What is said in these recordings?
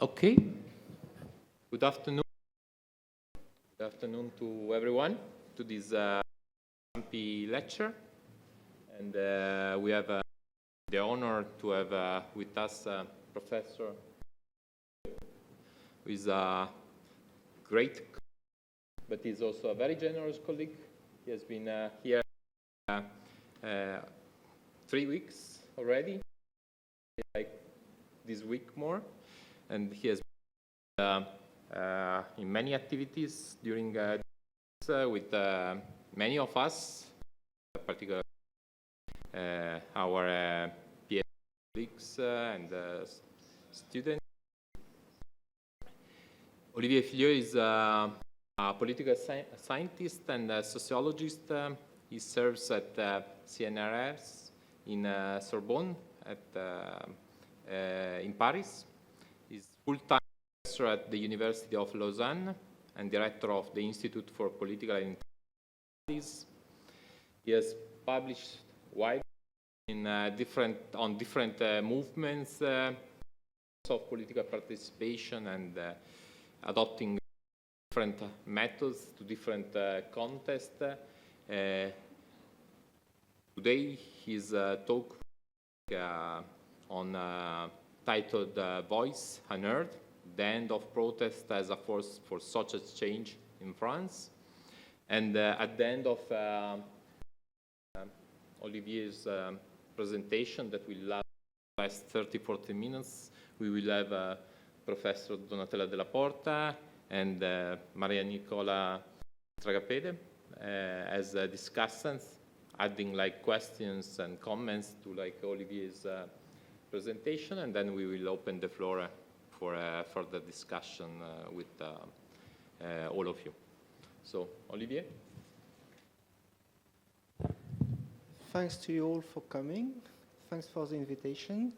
Okay. Good afternoon. Good afternoon to everyone to this Ciampi lecture. And we have the honor to have with us Professor who is a great, but he's also a very generous colleague. He has been here 3 weeks already, like this week more, and he has been in many activities during with many of us, particularly our PhD colleagues and students. Olivier Fillieule is a political scientist and a sociologist. He serves at CNRS in Sorbonne in Paris. He's full-time professor at the University of Lausanne and director of the Institute for Political and International Studies. He has published widely in different movements of political participation and adopting different methods to different contests. Today, his talk on titled Voice Unheard, the End of Protest as a Force for Social Change in France. And at the end of Olivier's presentation that will last 30-40 minutes, we will have Professor Donatella Della Porta and Maria Nicola Stragapede as discussants, adding like questions and comments to like Olivier's presentation, and then we will open the floor for further discussion with all of you. So, Olivier. Thanks to you all for coming. Thanks for the invitation.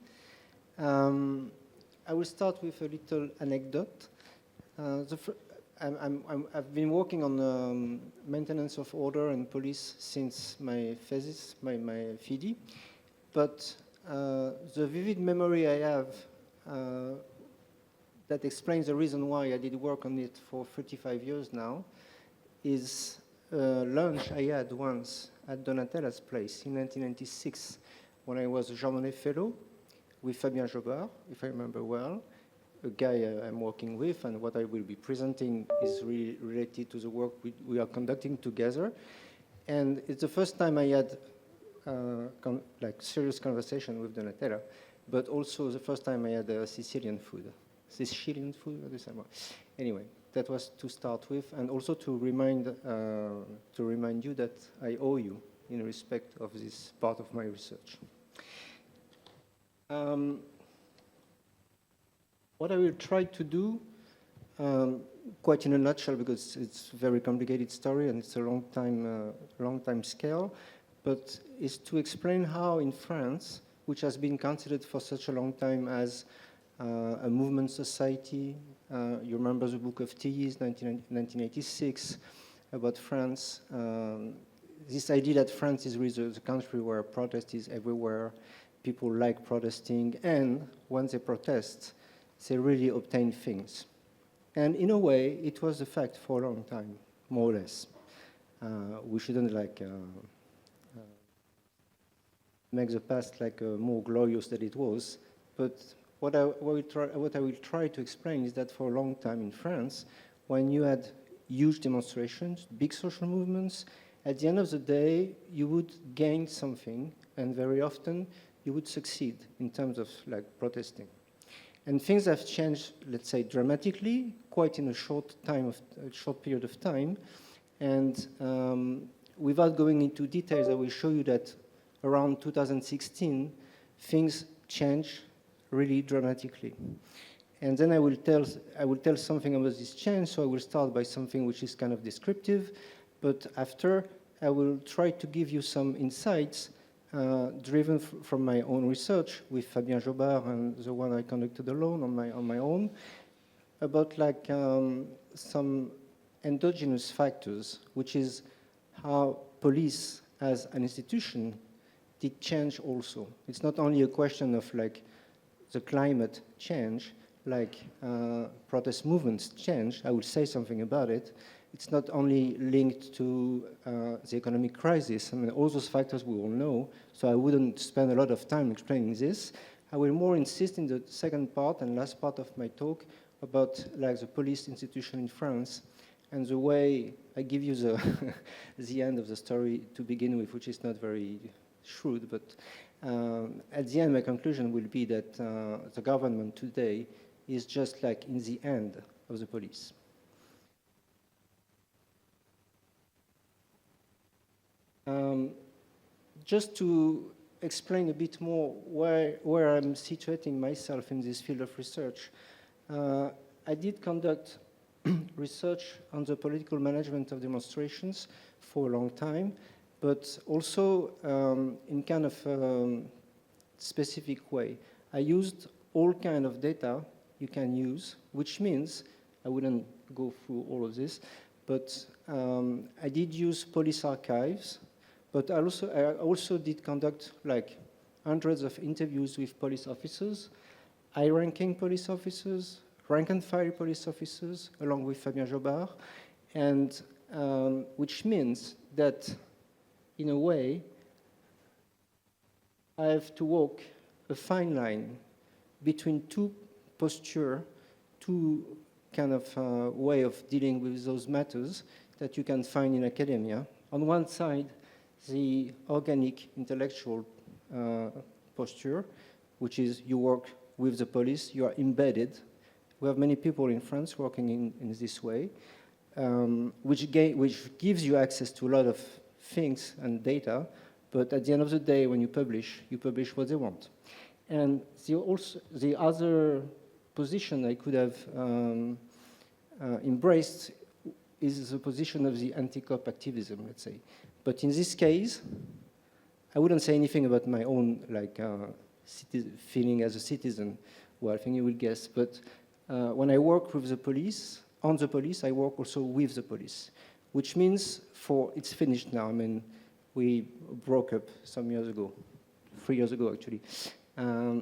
I will start with a little anecdote. I've been working on maintenance of order and police since my thesis, my PhD, but the vivid memory I have that explains the reason why I did work on it for 35 years now is a lunch I had once at Donatella's place in 1996 when I was a Jean Monnet Fellow with Fabien Jobard, if I remember well, a guy I'm working with, and what I will be presenting is really related to the work we are conducting together. And it's the first time I had like serious conversation with Donatella, but also the first time I had Sicilian food. Sicilian food, what do you say? Anyway, that was to start with, and also to remind you that I owe you in respect of this part of my research. What I will try to do, quite in a nutshell, because it's a very complicated story and it's a long time scale, but is to explain how in France, which has been considered for such a long time as a movement society, you remember the book of Tilly's, 1986, about France, this idea that France is really the country where protest is everywhere, people like protesting, and when they protest, they really obtain things. And in a way, it was a fact for a long time, more or less. We shouldn't like make the past like more glorious than it was. But what I will try to explain is that for a long time in France, when you had huge demonstrations, big social movements, at the end of the day, you would gain something, and very often you would succeed in terms of like protesting. And things have changed, let's say, dramatically, quite in a short period of time. And without going into details, I will show you that around 2016, things changed really dramatically. And then I will tell something about this change. So I will start by something which is kind of descriptive, but after I will try to give you some insights driven from my own research with Fabien Jobard and the one I conducted alone on my own, about like some endogenous factors, which is how police as an institution did change also. It's not only a question of like the climate change, protest movements change, I will say something about it. It's not only linked to the economic crisis. I mean, all those factors we all know, so I wouldn't spend a lot of time explaining this. I will more insist in the second part and last part of my talk about the police institution in France and the way I give you the, the end of the story to begin with, which is not very shrewd, but at the end, my conclusion will be that the government today is just in the end of the police. Just to explain a bit more where I'm situating myself in this field of research, I did conduct research on the political management of demonstrations for a long time, but also in kind of specific way. I used all kind of data you can use, which means, I wouldn't go through all of this, but I did use police archives, but I also did conduct hundreds of interviews with police officers, high-ranking police officers, rank-and-file police officers, along with Fabien Jobard, and which means that, in a way, I have to walk a fine line between two postures, two kind of way of dealing with those matters that you can find in academia. On one side, the organic intellectual posture, which is you work with the police, you are embedded. We have many people in France working in this way, which gives you access to a lot of things and data, but at the end of the day, when you publish what they want. And the other position I could have embraced is the position of the anti-cop activism, let's say. But in this case, I wouldn't say anything about my own feeling as a citizen. Well, I think you will guess. But when I work with the police, on the police, I work also with the police, which means it's finished now. I mean, we broke up some years ago, 3 years ago, actually.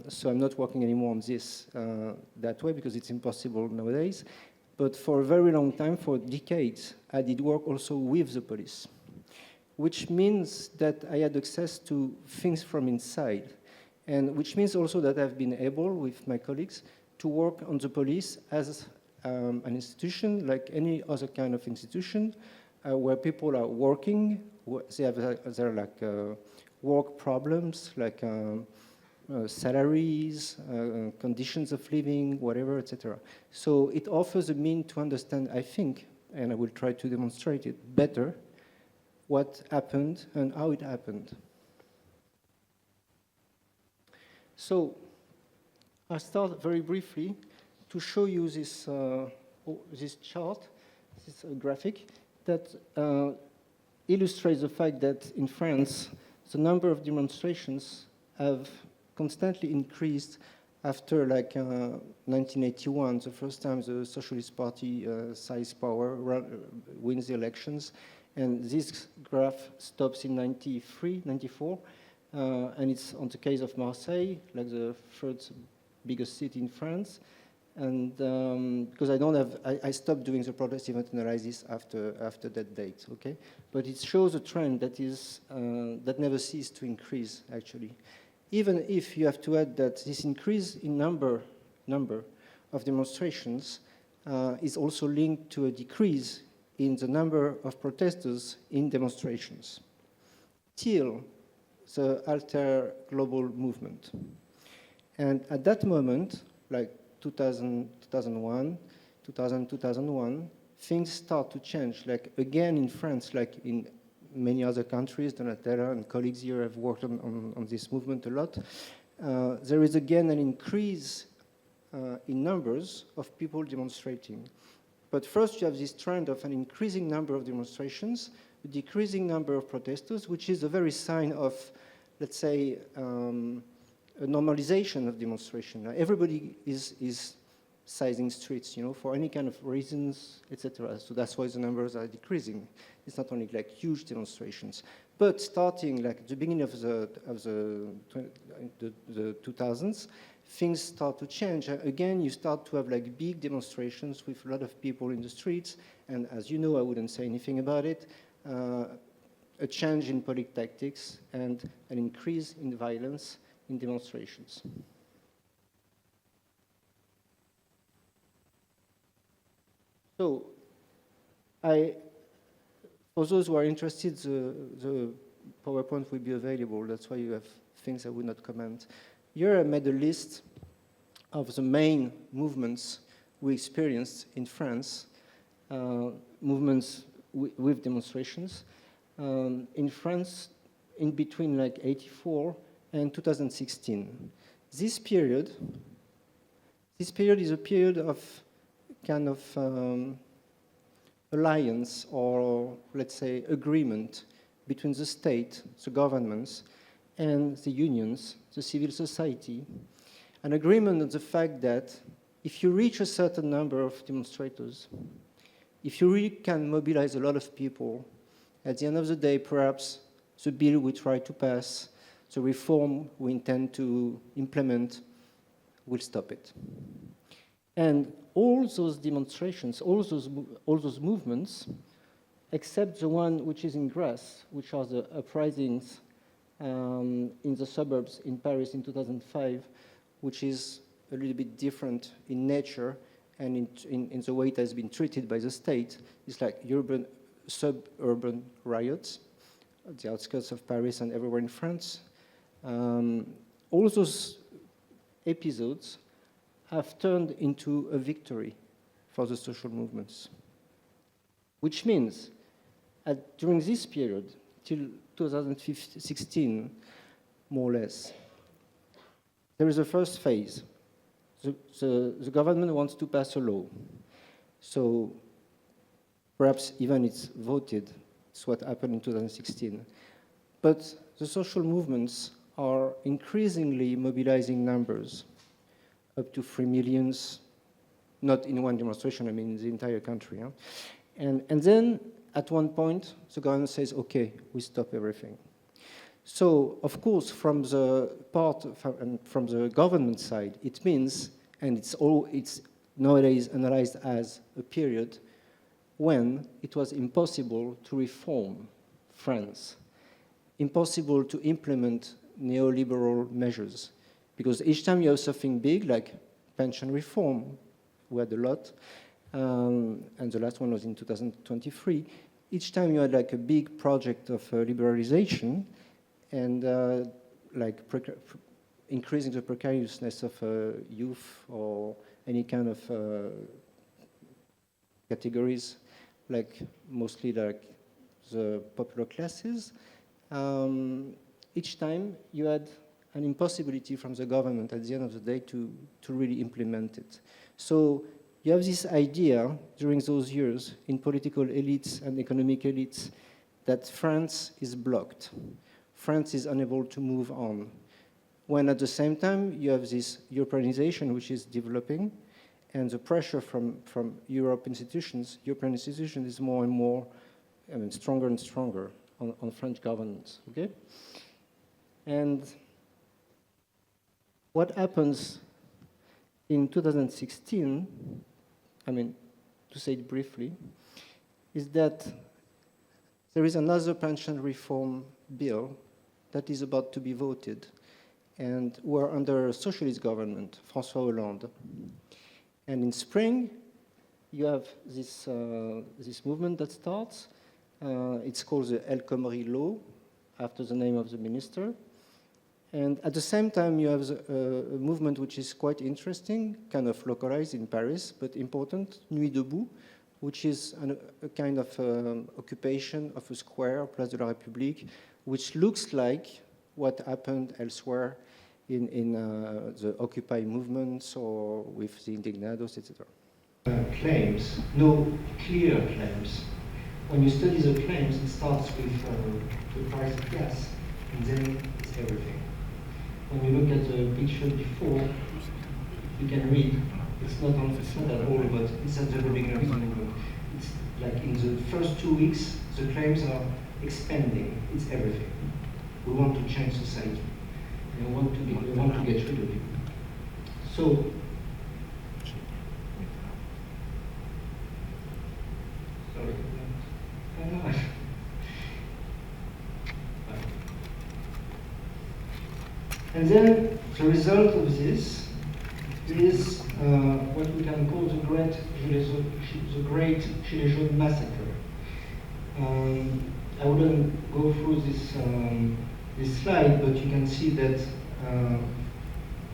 So I'm not working anymore on this that way because it's impossible nowadays. But for a very long time, for decades, I did work also with the police, which means that I had access to things from inside, and which means also that I've been able, with my colleagues, to work on the police as an institution, like any other kind of institution, where people are working, they have their work problems, salaries, conditions of living, whatever, etc. So it offers a means to understand, I think, and I will try to demonstrate it better, what happened and how it happened. So I'll start very briefly to show you this, this chart, this graphic, that illustrates the fact that in France, the number of demonstrations have constantly increased after 1981, the first time the Socialist Party seized power, wins the elections. And this graph stops in 93, 94, and it's on the case of Marseille, the third biggest city in France. And because I stopped doing the protest event analysis after that date, okay? But it shows a trend that that never ceased to increase, actually. Even if you have to add that this increase in number of demonstrations is also linked to a decrease in the number of protesters in demonstrations, till the Alter Global movement. And at that moment, 2001, 2001, things start to change. Again in France, in many other countries, Donatella and colleagues here have worked on this movement a lot. There is again an increase in numbers of people demonstrating. But first you have this trend of an increasing number of demonstrations, a decreasing number of protesters, which is a very sign of, let's say, a normalization of demonstration. Now, everybody is sizing streets, for any kind of reasons, etc. So that's why the numbers are decreasing. It's not only huge demonstrations, but starting at the beginning of the 2000s, things start to change. Again, you start to have like big demonstrations with a lot of people in the streets, and as you know, I wouldn't say anything about it, a change in police tactics and an increase in violence in demonstrations. So, for those who are interested, the PowerPoint will be available. That's why you have things I would not comment. Here I made a list of the main movements we experienced in France, movements with demonstrations. In France, in between like 84 and 2016. This period is a period of kind of alliance, or let's say agreement between the state, the governments, and the unions, the civil society. An agreement on the fact that if you reach a certain number of demonstrators, if you really can mobilize a lot of people, at the end of the day, perhaps the bill we try to pass, the reform we intend to implement, will stop it. And all those demonstrations, all those movements, except the one which is in grass, which are the uprisings in the suburbs in Paris in 2005, which is a little bit different in nature and in the way it has been treated by the state. It's like urban, suburban riots at the outskirts of Paris and everywhere in France. All those episodes have turned into a victory for the social movements, which means during this period, till 2016, more or less, there is a first phase. The government wants to pass a law. So perhaps even it's voted. It's what happened in 2016. But the social movements are increasingly mobilizing numbers, up to 3 million, not in one demonstration, I mean in the entire country. Huh? And then at one point, the government says, okay, we stop everything. So, of course, from the government side, it means, and it's nowadays analyzed as a period when it was impossible to reform France, impossible to implement neoliberal measures. Because each time you have something big, like pension reform, we had a lot, and the last one was in 2023, each time you had like a big project of liberalization and like increasing the precariousness of youth or any kind of categories, like mostly like the popular classes, each time you had an impossibility from the government at the end of the day to really implement it. So you have this idea during those years in political elites and economic elites that France is blocked. France is unable to move on. When at the same time you have this Europeanization which is developing, and the pressure from European institutions is more and more, I mean, stronger and stronger on French governments, okay? And what happens in 2016, I mean, to say it briefly, is that there is another pension reform bill that is about to be voted, and we're under a socialist government, François Hollande. And in spring, you have this, this movement that starts. It's called the El Khomri Law, after the name of the minister. And at the same time, you have a movement which is quite interesting, kind of localized in Paris, but important, Nuit debout, which is a kind of occupation of a square, Place de la République, which looks like what happened elsewhere in the Occupy movements or with the Indignados, etc. Claims, no clear claims. When you study the claims, it starts with the price of gas, and then it's everything. When you look at the picture before, you can read. It's not at all, but it's at the beginning of the movement. It's like in the first 2 weeks, the claims are expanding. It's everything. We want to change society. We want to get rid of you. So, sorry. And then the result of this is what we can call the Great Gilets Jaunes Massacre. I wouldn't go through this slide, but you can see that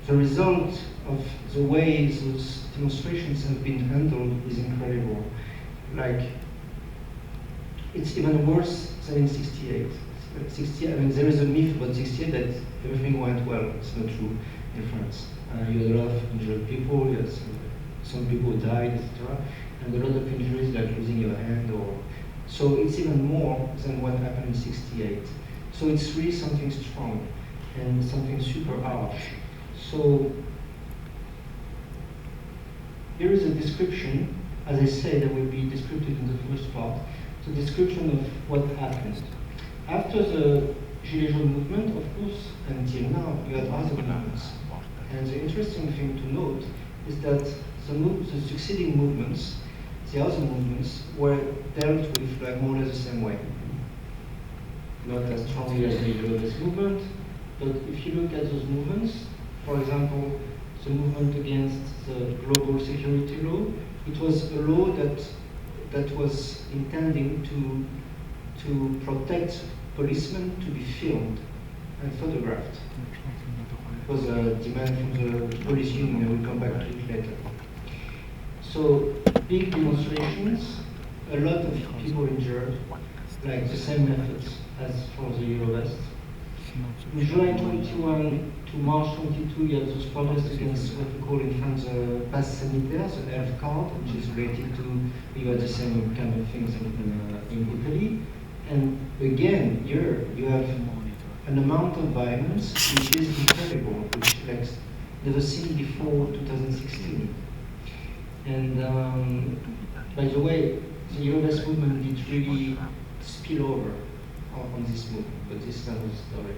the result of the way those demonstrations have been handled is incredible. Like, it's even worse than in '68. I mean, there is a myth about '68 that everything went well. It's not true in France. You had a lot of injured people, you had some people died, etc. And a lot of injuries like losing your hand or... So it's even more than what happened in '68. So it's really something strong and something super harsh. So here is a description. As I said, there will be descriptive in the first part. The description of what happened. After the Gilets Jaunes movement, of course, until now, you had other movements. And the interesting thing to note is that the succeeding movements, the other movements, were dealt with like more or less the same way. Not as strongly as the Eurodance movement, but if you look at those movements, for example, the movement against the global security law, it was a law that was intending to protect policemen to be filmed and photographed. It was a demand from the police union, I will come back to it later. So, big demonstrations, a lot of people injured, like the same methods as for the Eurovest. In July 21 to March 22, you had those protests against what we call in France the pass sanitaire, the health card, which is related to, you had the same kind of things in Italy. And again, here you have an amount of violence which is incredible, which like never seen before 2016. And by the way, the Eurovest movement did really spill over on this movement, but this is another story.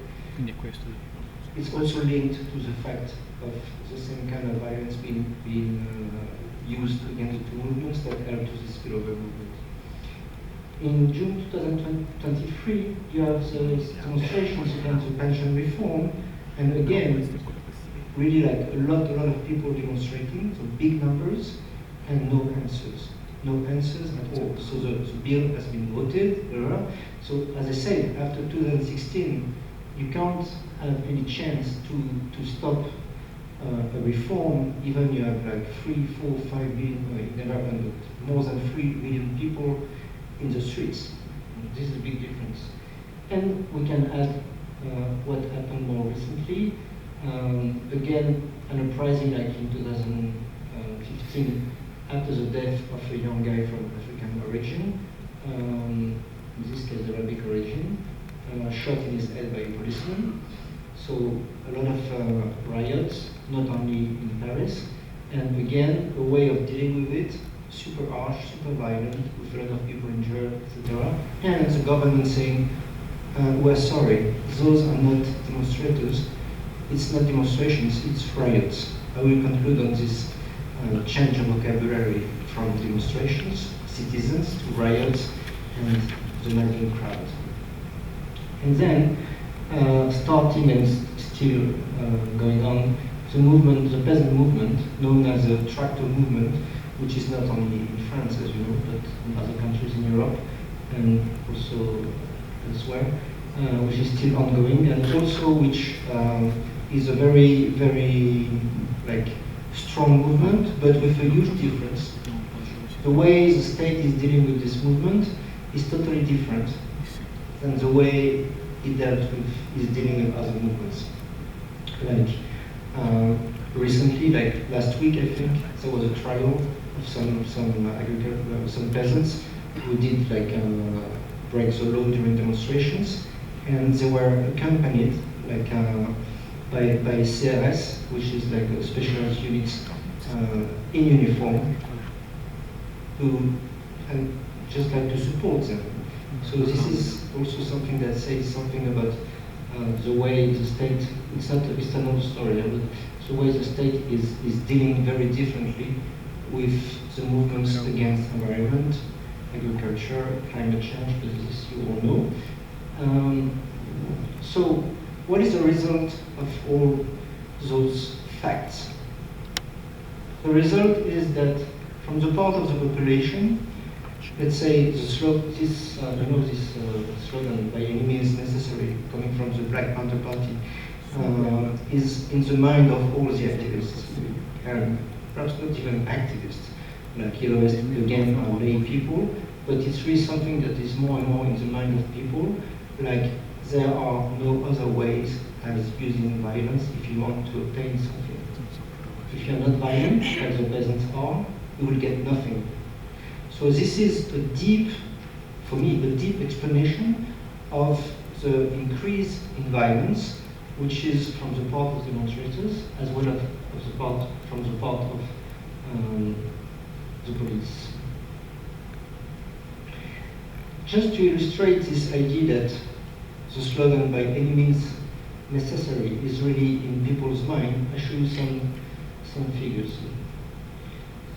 It's also linked to the fact of the same kind of violence being used against the two movements that helped to the spillover movement. In June 2023, you have the demonstrations against the pension reform, and again, really like a lot of people demonstrating, so big numbers, and no answers at all. So the bill has been voted, so as I said, after 2016, you can't have any chance to stop a reform, even you have like 3, 4, 5 billion, never happened, but more than 3 billion people in the streets. This is a big difference. And we can add what happened more recently. Again, an uprising like in 2015, after the death of a young guy from African origin, in this case Arabic origin, shot in his head by a policeman. So a lot of riots, not only in Paris, and again, a way of dealing with it, super harsh, super violent, with a lot of people injured, etc. And the government saying, we're sorry, those are not demonstrators, it's not demonstrations, it's riots. I will conclude on this change of vocabulary from demonstrations, citizens, to riots, and the melting crowd. And then, starting and still going on, the movement, the peasant movement, known as the tractor movement, which is not only in France, as you know, but in other countries in Europe, and also elsewhere, which is still ongoing, and also which is a very, very like strong movement, but with a huge difference. The way the state is dealing with this movement is totally different than the way it dealt with, is dealing with other movements. Like recently, like last week, I think there was a trial of some peasants who did like break the law during demonstrations, and they were accompanied like by CRS, which is like a specialized unit in uniform, and just like to support them. So this is also something that says something about the way the state, it's another story, but the way the state is dealing very differently with the movements against environment, agriculture, climate change, but this you all know. So what is the result of all those facts? The result is that from the part of the population, let's say the slogan, slogan by any means necessary, coming from the Black Panther Party, is in the mind of all the activists, and perhaps not even activists, like Yellow Vest again are lay people, but it's really something that is more and more in the mind of people, like there are no other ways as using violence if you want to obtain something. If you're not violent, as the peasants are, you will get nothing. So this is a deep, for me, a deep explanation of the increase in violence, which is from the part of demonstrators, as well as from the part of the police. Just to illustrate this idea that the slogan by any means necessary is really in people's mind, I show you some figures.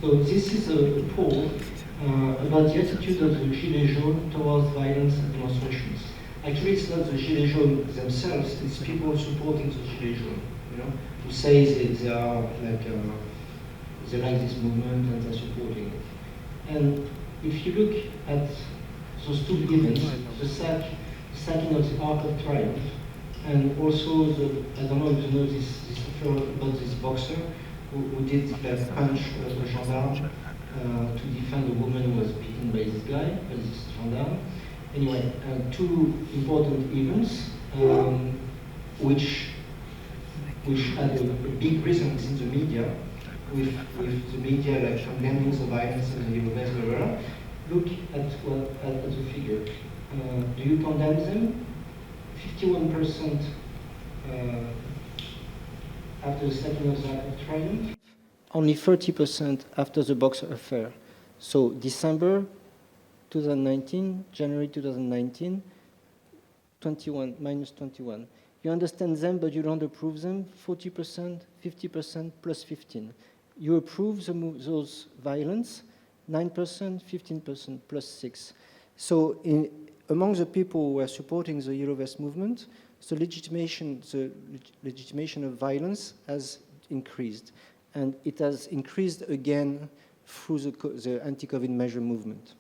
So this is a poll about the attitude of the Gilets jaunes towards violence and demonstrations. Actually, it's not the Gilets jaunes themselves, it's people supporting the Gilets jaunes, who say that they are like, they like this movement and they're supporting it. And if you look at those two events, the sacking of the Arc of Triumph, and also I don't know if you know this affair about this boxer who did like punch a gendarme to defend a woman who was beaten by this guy, by this gendarme. Anyway, two important events which had a big resonance in the media, with the media like condemning the violence and the Yellow Vest. Look at the figure. Do you condemn them? 51% after the sacking of the Arc of Triumph. Only 30% after the Boxer affair. So December 2019, January 2019, 21, minus 21. You understand them, but you don't approve them, 40%, 50%, plus 15. You approve those violence, 9%, 15%, plus 6. So among the people who are supporting the Yellow Vest movement, the legitimation of violence has increased. And it has increased again through the anti-COVID measure movement.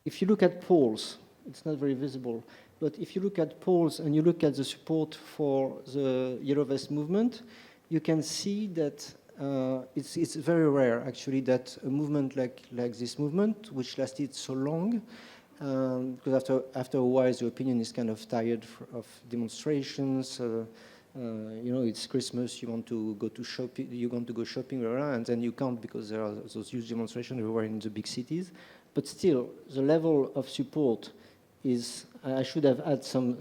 If you look at polls, it's not very visible, but if you look at polls and you look at the support for the Yellow Vest movement, you can see that it's very rare, actually, that a movement like this movement, which lasted so long, because after a while, the opinion is kind of tired of demonstrations. It's Christmas. You want to go to shopping. You want to go shopping, and then you can't because there are those huge demonstrations everywhere in the big cities. But still, the level of support is. I should have had some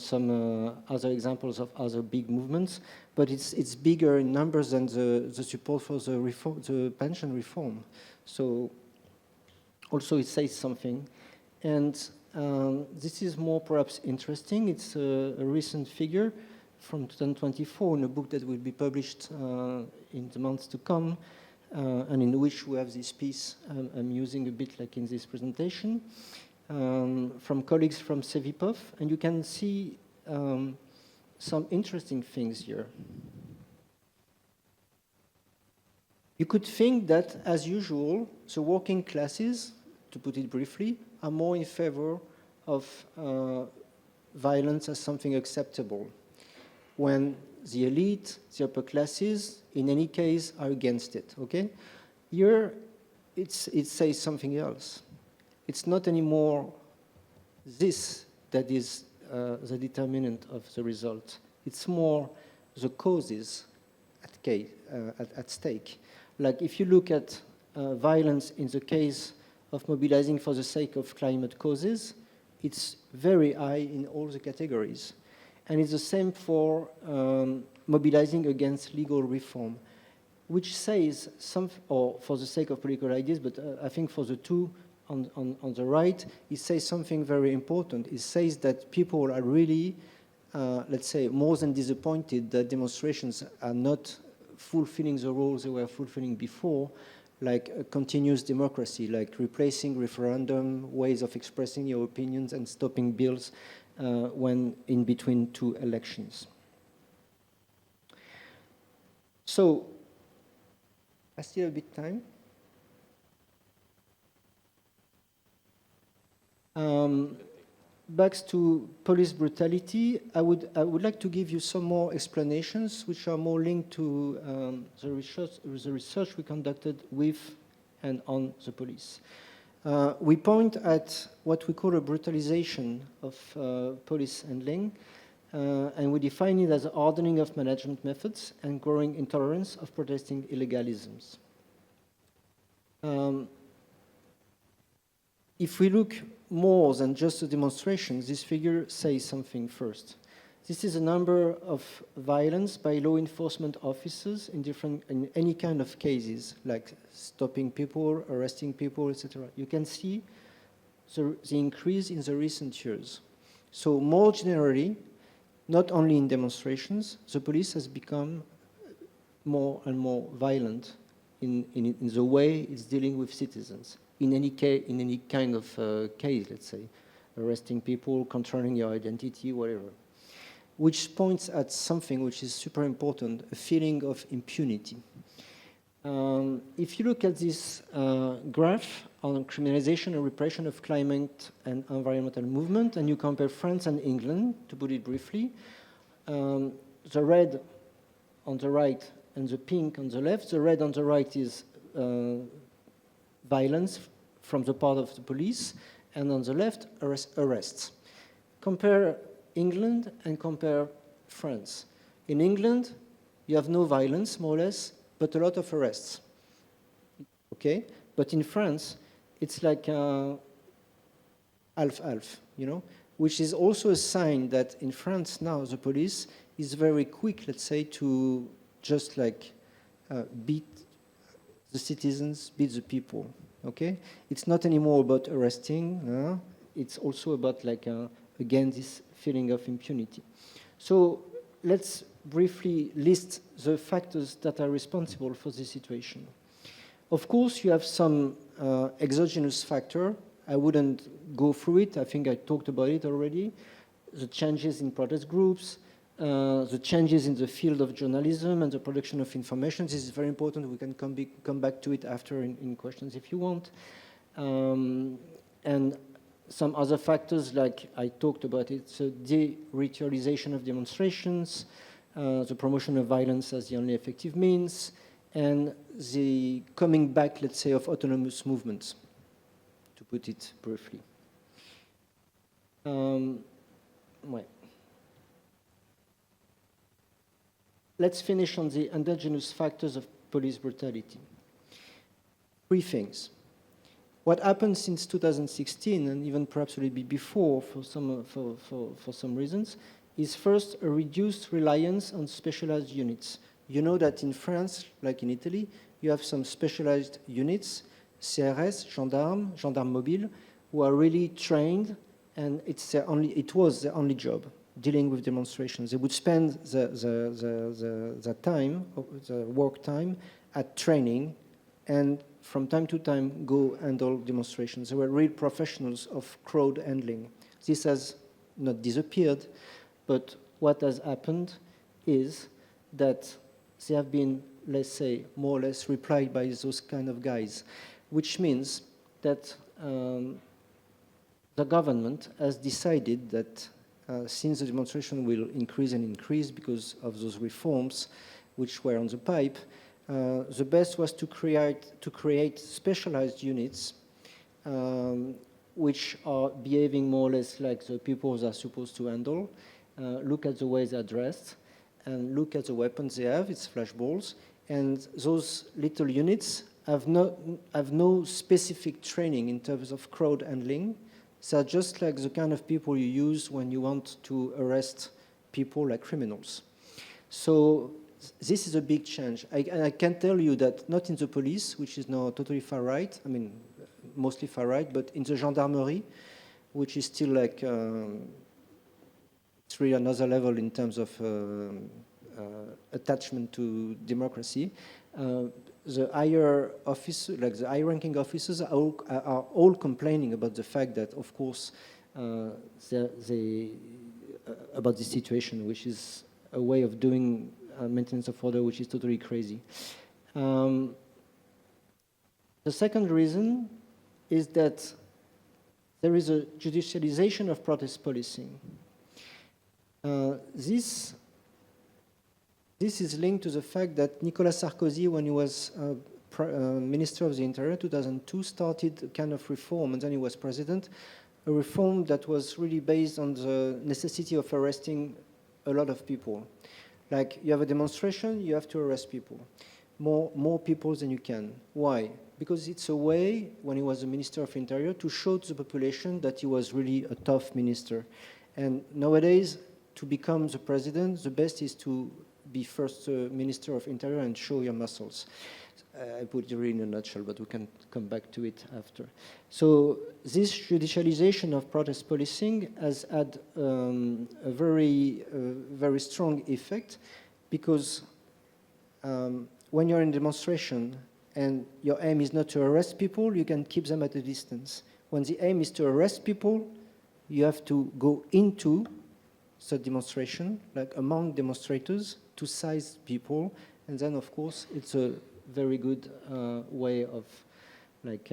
other examples of other big movements, but it's bigger in numbers than the support for the pension reform. So also it says something. And this is more perhaps interesting. It's a recent figure from 2024 in a book that will be published in the months to come, and in which we have this piece I'm using a bit like in this presentation, from colleagues from Sevipov, and you can see some interesting things here. You could think that, as usual, the working classes, to put it briefly, are more in favor of violence as something acceptable, when the elite, the upper classes, in any case, are against it, okay? Here, it says something else. It's not anymore this that is the determinant of the result. It's more the causes at stake. Like if you look at violence in the case of mobilizing for the sake of climate causes, it's very high in all the categories. And it's the same for mobilizing against legal reform, which says or for the sake of political ideas, but I think for the two on the right, it says something very important. It says that people are really, let's say, more than disappointed that demonstrations are not fulfilling the roles they were fulfilling before, like a continuous democracy, like replacing referendum, ways of expressing your opinions and stopping bills when in between two elections. So, I still have a bit time. Back to police brutality, I would like to give you some more explanations which are more linked to the research we conducted with and on the police. We point at what we call a brutalization of police handling, and we define it as a hardening of management methods and growing intolerance of protesting illegalisms. If we look more than just the demonstrations, this figure says something first. This is a number of violence by law enforcement officers in any kind of cases, like stopping people, arresting people, etc. You can see the increase in the recent years. So more generally, not only in demonstrations, the police has become more and more violent in the way it's dealing with citizens. In any kind of case, let's say, arresting people, controlling your identity, whatever, which points at something which is super important, a feeling of impunity. If you look at this graph on criminalization and repression of climate and environmental movement, and you compare France and England, to put it briefly, the red on the right and the pink on the left. The red on the right is violence from the part of the police, and on the left, arrests. Compare England and compare France. In England, you have no violence, more or less, but a lot of arrests. Okay? But in France, it's like half-half, you know, which is also a sign that in France now, the police is very quick, let's say, to just like beat the citizens, beat the people. Okay, it's not anymore about arresting. It's also about like again this feeling of impunity. So let's briefly list the factors that are responsible for this situation. Of course, you have some exogenous factor. I wouldn't go through it. I think I talked about it already. The changes in protest groups, the changes in the field of journalism and the production of information. This is very important. We can come back to it after in questions if you want. And some other factors, like I talked about it, so de-ritualization of demonstrations, the promotion of violence as the only effective means, and the coming back, let's say, of autonomous movements, to put it briefly. Let's finish on the endogenous factors of police brutality. Three things. What happened since 2016, and even perhaps a little bit before for some reasons, is first a reduced reliance on specialized units. You know that in France, like in Italy, you have some specialized units, CRS, gendarme mobile, who are really trained, and it was their only job, dealing with demonstrations. They would spend the time, the work time, at training, and from time to time go handle demonstrations. They were real professionals of crowd handling. This has not disappeared, but what has happened is that they have been, let's say, more or less replied by those kind of guys, which means that the government has decided that since the demonstration will increase and increase because of those reforms which were on the pipe, the best was to create specialized units which are behaving more or less like the people they are supposed to handle, look at the way they're dressed, and look at the weapons they have, it's flashballs, and those little units have no specific training in terms of crowd handling. They're just like the kind of people you use when you want to arrest people like criminals. So this is a big change. I can tell you that not in the police, which is now totally far right, I mean, mostly far right, but in the gendarmerie, which is still like, it's really another level in terms of attachment to democracy. The higher officers, like the high-ranking officers, are all complaining about the fact that, of course, about this situation, which is a way of doing maintenance of order which is totally crazy. The second reason is that there is a judicialization of protest policing. This is linked to the fact that Nicolas Sarkozy, when he was Minister of the Interior, 2002, started a kind of reform, and then he was president, a reform that was really based on the necessity of arresting a lot of people. Like, you have a demonstration, you have to arrest people. More people than you can. Why? Because it's a way, when he was the Minister of Interior, to show to the population that he was really a tough minister. And nowadays, to become the president, the best is to be first Minister of Interior and show your muscles. I put it really in a nutshell, but we can come back to it after. So this judicialization of protest policing has had a very strong effect, because when you're in demonstration and your aim is not to arrest people, you can keep them at a distance. When the aim is to arrest people, you have to go into the demonstration, like among demonstrators, to size people, and then of course it's a very good way of like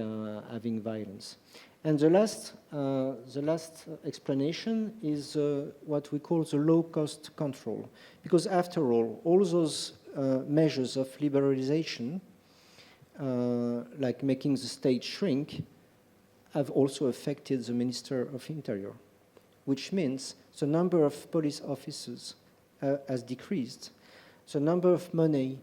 having violence. And the last explanation is what we call the low-cost control, because after all those measures of liberalization, like making the state shrink, have also affected the Minister of Interior, which means the number of police officers has decreased. The number of money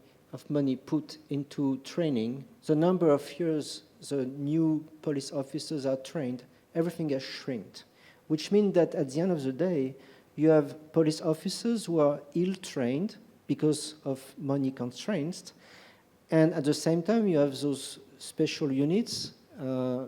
put into training, the number of years the new police officers are trained, everything has shrinked, which means that at the end of the day, you have police officers who are ill-trained because of money constraints, and at the same time, you have those special units,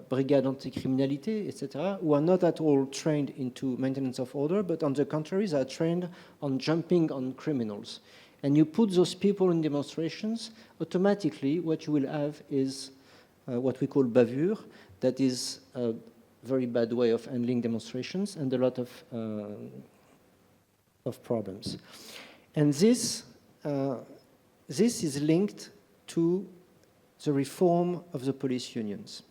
Brigade Anticriminalité, etc., who are not at all trained into maintenance of order, but on the contrary, they are trained on jumping on criminals. And you put those people in demonstrations, automatically what you will have is what we call bavure, that is a very bad way of handling demonstrations and a lot of problems. And this is linked to the reform of the police unions.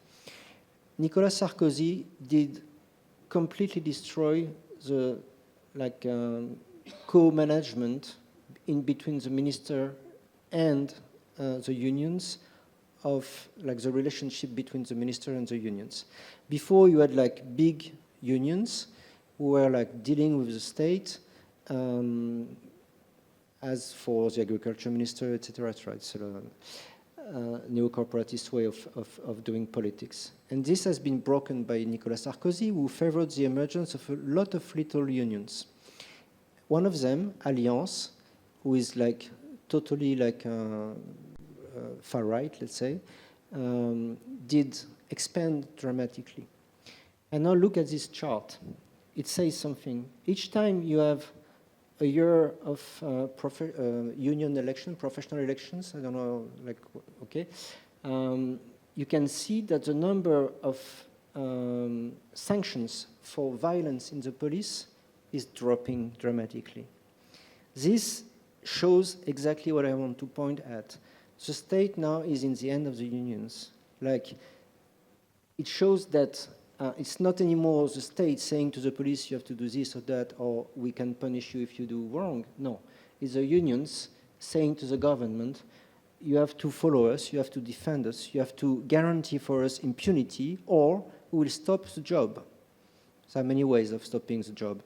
Nicolas Sarkozy did completely destroy the co-management in between the minister and the unions of the relationship between the minister and the unions. Before you had big unions who were dealing with the state, as for the agriculture minister, etc. It's a neo-corporatist way of doing politics. And this has been broken by Nicolas Sarkozy, who favored the emergence of a lot of little unions. One of them, Alliance, who is totally far right, let's say, did expand dramatically. And now look at this chart. It says something. Each time you have a year of union election, professional elections, I don't know, okay, you can see that the number of sanctions for violence in the police is dropping dramatically. This shows exactly what I want to point at. The state now is in the end of the unions. It shows that it's not anymore the state saying to the police, you have to do this or that, or we can punish you if you do wrong. No, it's the unions saying to the government, you have to follow us, you have to defend us, you have to guarantee for us impunity, or we will stop the job. There are many ways of stopping the job.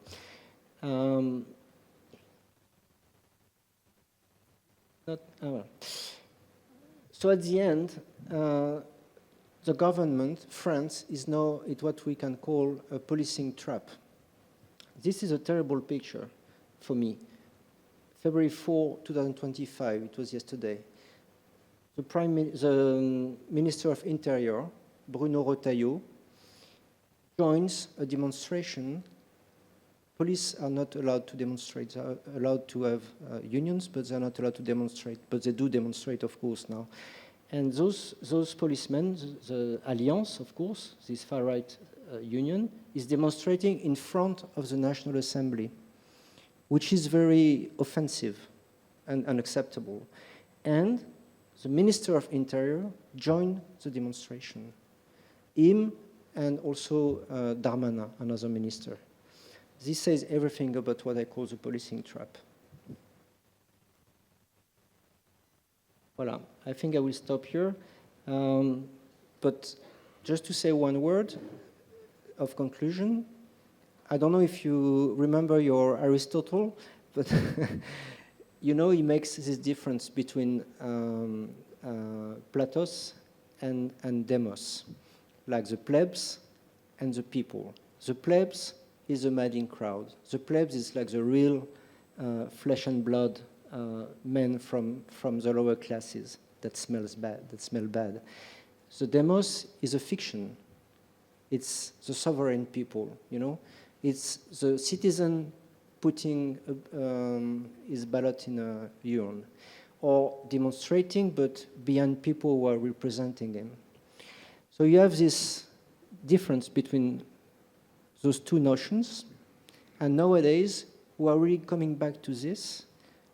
So at the end, the government, France, is now at what we can call a policing trap. This is a terrible picture for me. February 4, 2025, it was yesterday. The Minister of Interior, Bruno Retailleau, joins a demonstration police are not allowed to demonstrate. They are allowed to have unions, but they're not allowed to demonstrate. But they do demonstrate, of course, now. And those policemen, the Alliance, of course, this far-right union, is demonstrating in front of the National Assembly, which is very offensive and unacceptable. And the Minister of Interior joined the demonstration. Him and also Darmanin, another minister. This says everything about what I call the policing trap. Voilà, I think I will stop here. But just to say one word of conclusion, I don't know if you remember your Aristotle, but you know he makes this difference between Platos and demos, like the plebs and the people. The plebs is the madding crowd. The plebs is like the real flesh and blood men from the lower classes that smell bad. The demos is a fiction. It's the sovereign people, you know. It's the citizen putting his ballot in a urn, or demonstrating, but behind people who are representing him. So you have this difference between those two notions, and nowadays we are really coming back to this,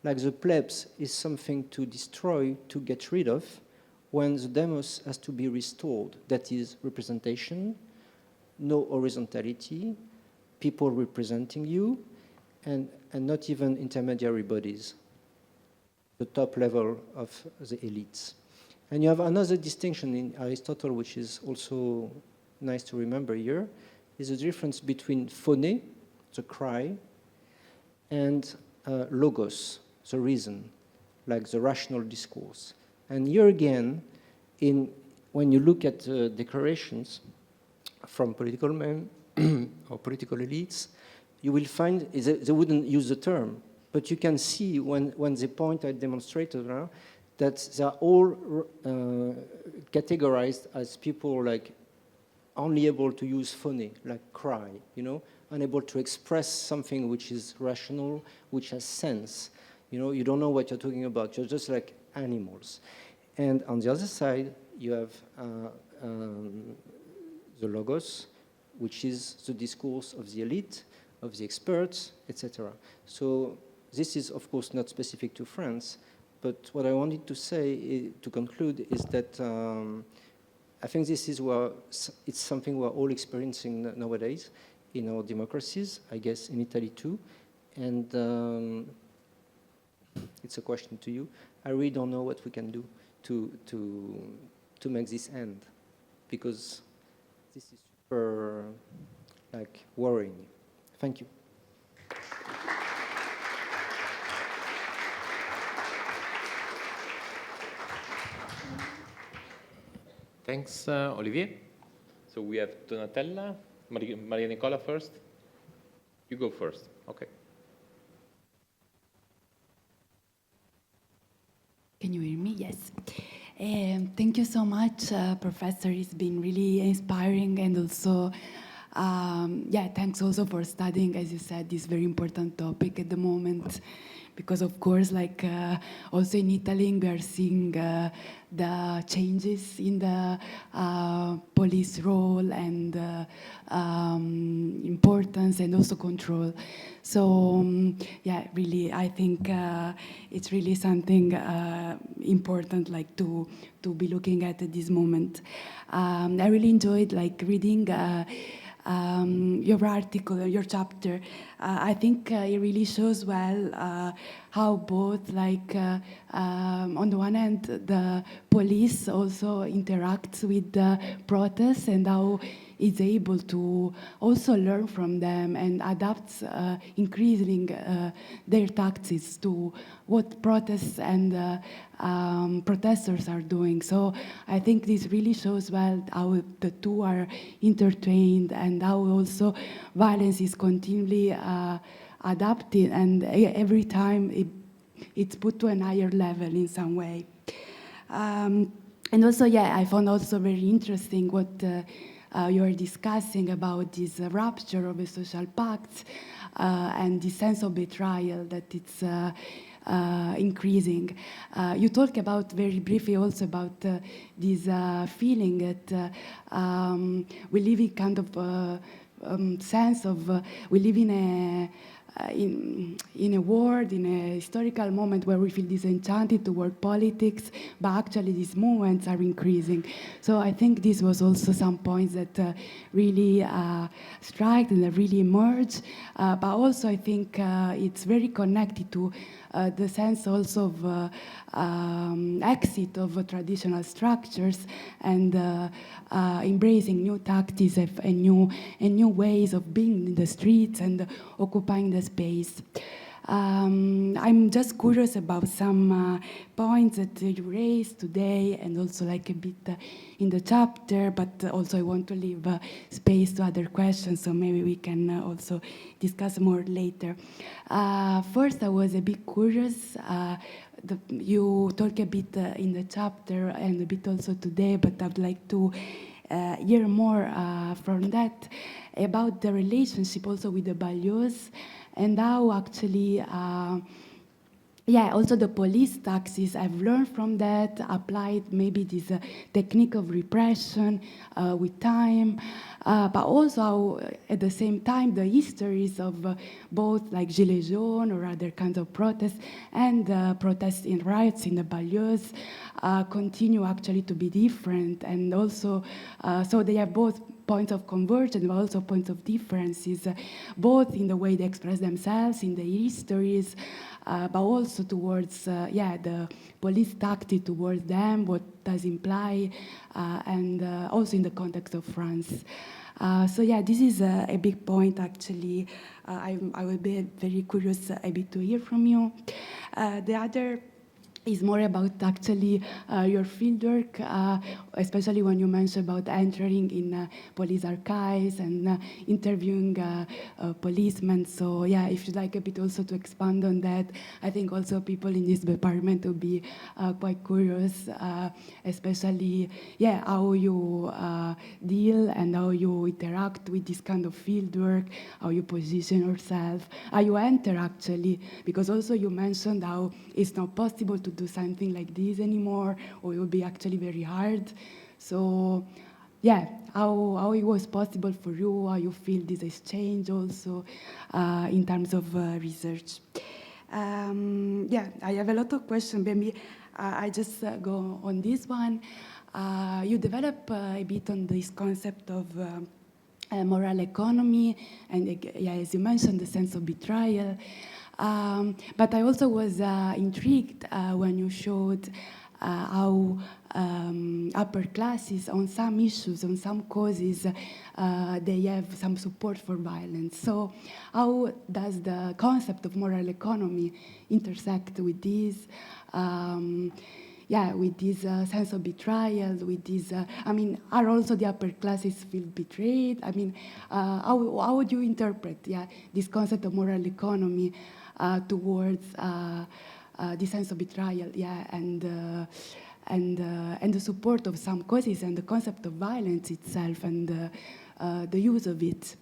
like the plebs is something to destroy, to get rid of, when the demos has to be restored. That is representation, no horizontality, people representing you, and not even intermediary bodies, the top level of the elites. And you have another distinction in Aristotle, which is also nice to remember here, is the difference between phone, the cry, and logos, the reason, like the rational discourse. And here again, when you look at declarations from political men or political elites, you will find they wouldn't use the term, but you can see when they point at demonstrators that they are all categorized as people like only able to use phone, like cry, you know, unable to express something which is rational, which has sense. You know, you don't know what you're talking about. You're just like animals. And on the other side, you have the logos, which is the discourse of the elite, of the experts, etc. So this is, of course, not specific to France, but what I wanted to say, to conclude, is that I think this is it's something we're all experiencing nowadays in our democracies, I guess in Italy too, and it's a question to you. I really don't know what we can do to make this end, because this is super like worrying. Thank you. Thanks, Olivier. So we have Donatella, Maria Nicola first. You go first. Okay. Can you hear me? Yes. Thank you so much, Professor. It's been really inspiring, and also, thanks also for studying, as you said, this very important topic at the moment. Because of course, like also in Italy, we are seeing the changes in the police role and importance and also control. So really, I think it's really something important, like to be looking at this moment. I really enjoyed like reading your article, your chapter. I think it really shows well how both, like, on the one hand, the police also interacts with the protests, and how it's able to also learn from them and adapt increasing their tactics to what protests and protesters are doing. So I think this really shows well how the two are intertwined, and how also violence is continually adapted, and every time it's put to a higher level in some way. And also, I found also very interesting what you are discussing about this rupture of a social pact and the sense of betrayal that it's increasing. You talk about very briefly also about this feeling that we live in kind of sense of we live in a world, in a historical moment where we feel disenchanted toward politics, but actually these movements are increasing. So I think this was also some points that really struck and that really emerged, but also I think it's very connected to the sense also of exit of traditional structures and embracing new tactics and new ways of being in the streets and occupying the space. I'm just curious about some points that you raised today and also like a bit in the chapter, but also I want to leave space to other questions, so maybe we can also discuss more later. First, I was a bit curious. You talk a bit in the chapter and a bit also today, but I'd like to hear more from that about the relationship also with the values and how actually, also the police taxes, I've learned from that, applied maybe this technique of repression with time, but also how, at the same time, the histories of both like Gilets jaunes or other kinds of protests and protests in riots in the banlieues continue actually to be different, and also, so they have both points of convergence, but also points of differences, both in the way they express themselves, in their histories, but also towards, the police tactic towards them, what does imply, and also in the context of France. This is a big point, actually. I will be very curious a bit to hear from you. The other is more about actually your fieldwork, especially when you mentioned about entering in police archives and interviewing policemen. So if you'd like a bit also to expand on that, I think also people in this department will be quite curious, especially how you deal and how you interact with this kind of fieldwork, how you position yourself, how you enter actually, because also you mentioned how it's not possible to do something like this anymore, or it would be actually very hard. So, how it was possible for you, how you feel this exchange also in terms of research. I have a lot of questions. Maybe I just go on this one. You develop a bit on this concept of moral economy, and as you mentioned, the sense of betrayal. But I also was intrigued when you showed how upper classes on some issues, on some causes, they have some support for violence. So how does the concept of moral economy intersect with this? With this sense of betrayal, with this, are also the upper classes feel betrayed? How would you interpret, this concept of moral economy towards the sense of betrayal, and the support of some causes and the concept of violence itself and the use of it?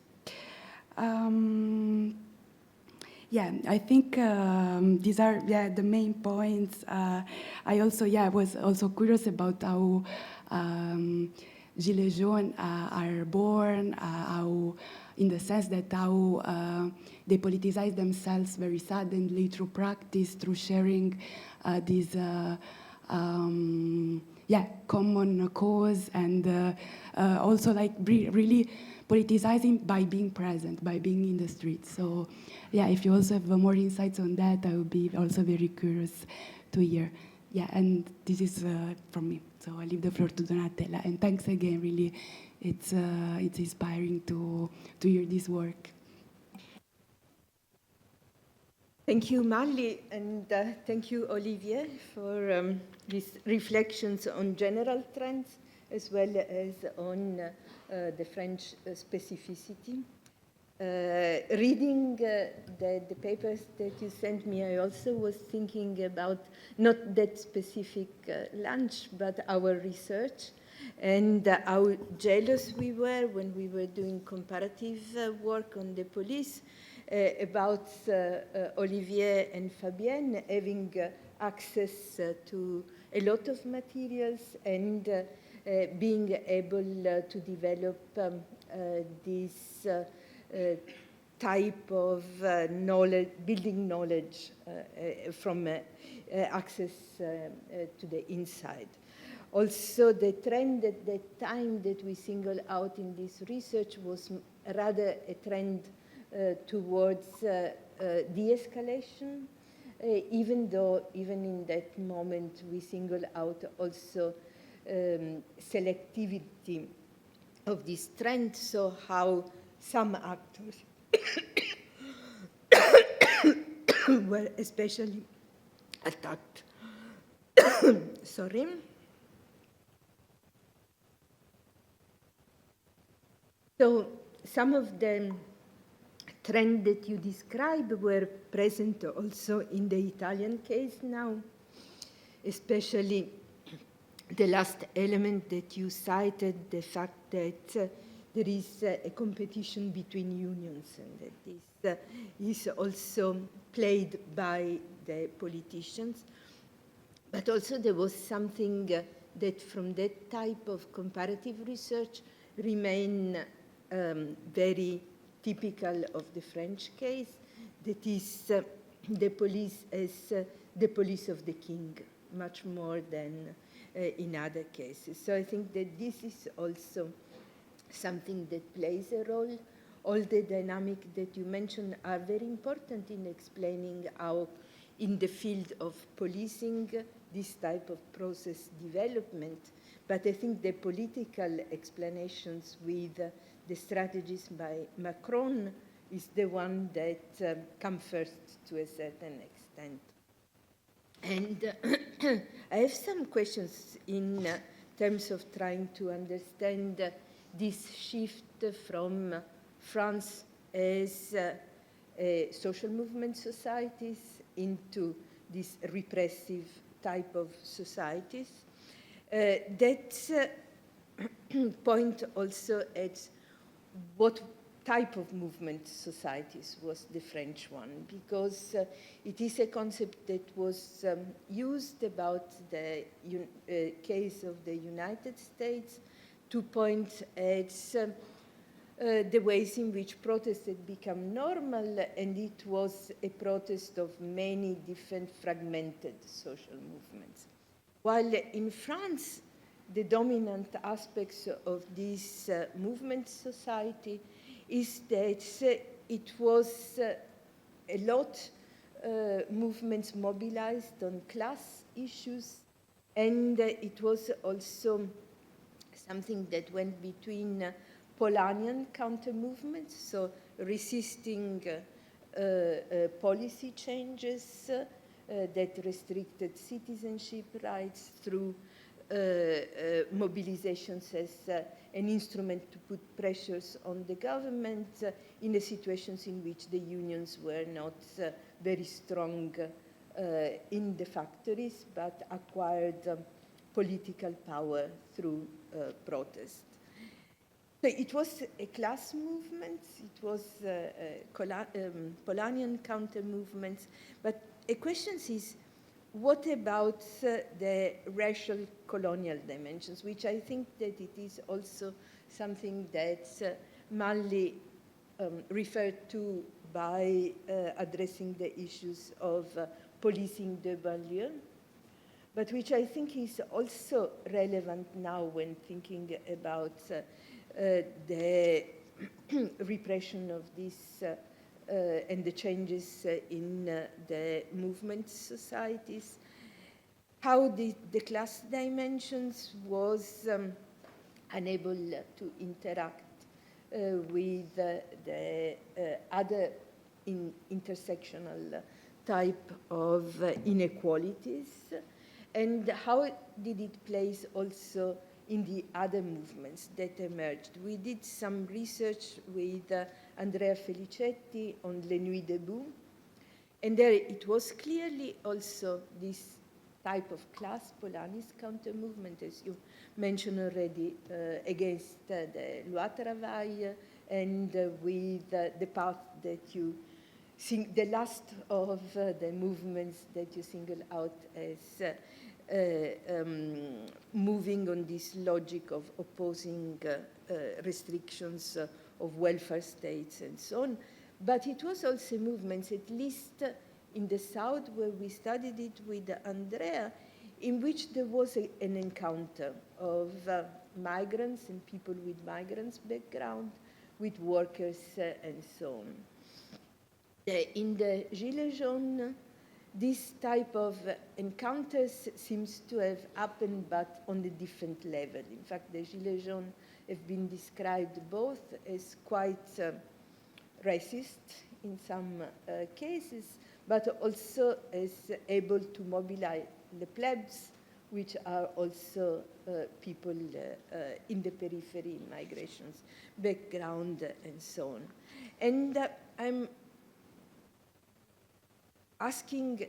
I think these are the main points. I also was also curious about how Gilets jaunes are born, how, in the sense that how they politicize themselves very suddenly through practice, through sharing this common cause, and also like really politicizing by being present, by being in the streets. So if you also have more insights on that, I would be also very curious to hear. And this is from me. So I leave the floor to Donatella. And thanks again, really, it's inspiring to hear this work. Thank you, Mali, and thank you, Olivier, for these reflections on general trends as well as on the French specificity. Reading the papers that you sent me, I also was thinking about not that specific lunch, but our research. and how jealous we were when we were doing comparative work on the police about Olivier and Fabienne having access to a lot of materials and being able to develop this type of knowledge, building knowledge from access to the inside. Also, the trend at that time that we single out in this research was rather a trend towards de-escalation, even though even in that moment we single out also selectivity of this trend, so how some actors were especially attacked. Sorry. So some of the trends that you described were present also in the Italian case now, especially the last element that you cited, the fact that there is a competition between unions and that this is also played by the politicians. But also there was something that from that type of comparative research remain very typical of the French case, that is the police as the police of the king, much more than in other cases. So I think that this is also something that plays a role. All the dynamics that you mentioned are very important in explaining how in the field of policing this type of process development. But I think the political explanations with the strategies by Macron is the one that come first to a certain extent. And I have some questions in terms of trying to understand this shift from France as social movement societies into this repressive type of societies. That point also at what type of movement societies was the French one, because it is a concept that was used about the case of the United States to point at the ways in which protests had become normal, and it was a protest of many different fragmented social movements. While in France, the dominant aspects of this movement society is that it was a lot movements mobilized on class issues, and it was also something that went between Polanyian counter-movements, so resisting policy changes that restricted citizenship rights through mobilizations as an instrument to put pressures on the government in the situations in which the unions were not very strong in the factories, but acquired political power through protest. So it was a class movement, it was Polanyian counter-movements, but a question is, what about the racial colonial dimensions, which I think that it is also something that Malli referred to by addressing the issues of policing the banlieue, but which I think is also relevant now when thinking about the repression of this and the changes in the movement societies, how the class dimensions was unable to interact with the other intersectional type of inequalities, and how did it place also in the other movements that emerged. We did some research with Andrea Felicetti on Les Nuits Debout, and there it was clearly also this type of class, Polanyi's counter-movement, as you mentioned already, against the loi travail, and with the part that you the last of the movements that you single out as moving on this logic of opposing restrictions of welfare states and so on. But it was also movements, at least in the South, where we studied it with Andrea, in which there was an encounter of migrants and people with migrants background, with workers and so on. In the Gilets jaunes, this type of encounters seems to have happened, but on a different level. In fact, the Gilets jaunes have been described both as quite racist in some cases, but also as able to mobilize the plebs, which are also people in the periphery, migrations, background, and so on. And I'm asking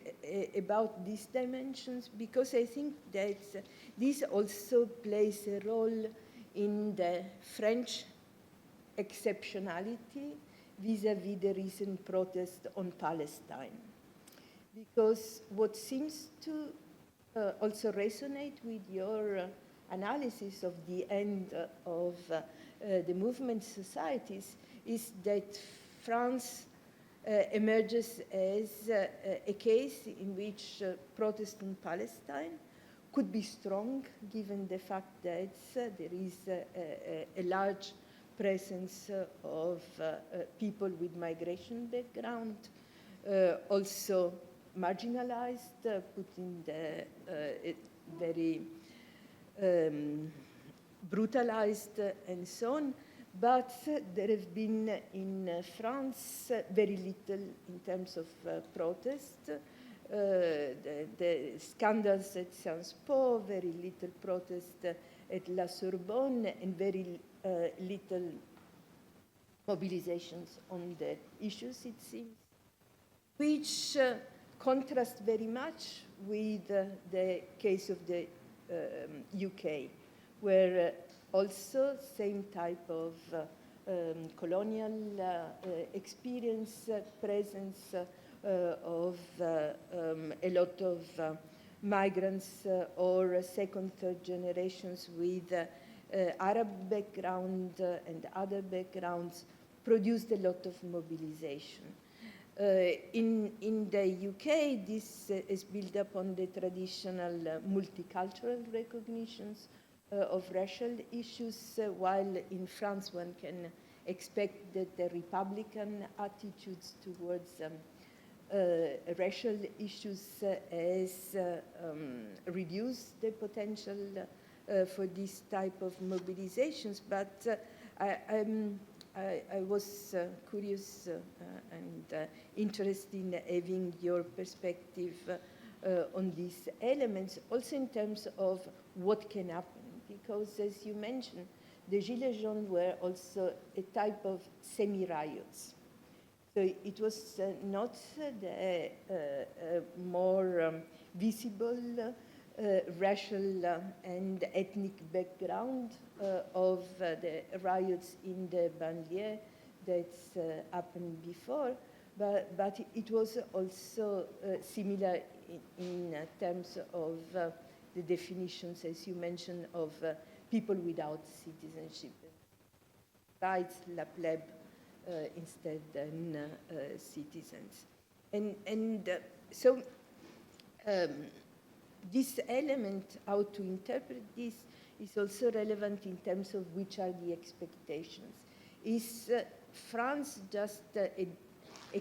about these dimensions because I think that this also plays a role in the French exceptionality vis-à-vis the recent protest on Palestine. Because what seems to also resonate with your analysis of the end of the movement societies is that France emerges as a case in which protest in Palestine could be strong, given the fact that there is a large presence of people with migration background, also marginalized, put in the very brutalized and so on. But there have been in France very little in terms of protest. The scandals at Sciences Po, very little protest at La Sorbonne, and very little mobilizations on the issues, it seems, which contrast very much with the case of the UK, where also same type of colonial experience, presence of a lot of migrants or second, third generations with Arab background and other backgrounds produced a lot of mobilization. In the UK, this is built upon the traditional multicultural recognitions of racial issues, while in France one can expect that the Republican attitudes towards racial issues has reduced the potential for this type of mobilizations. But I was curious and interested in having your perspective on these elements, also in terms of what can happen. Because, as you mentioned, the Gilets jaunes were also a type of semi-riots. So it was not the more visible racial and ethnic background of the riots in the banlieue that's happened before, but it was also similar in terms of the definitions, as you mentioned, of people without citizenship, rights, la plebe, instead than citizens. And so this element, how to interpret this, is also relevant in terms of which are the expectations. Is France just a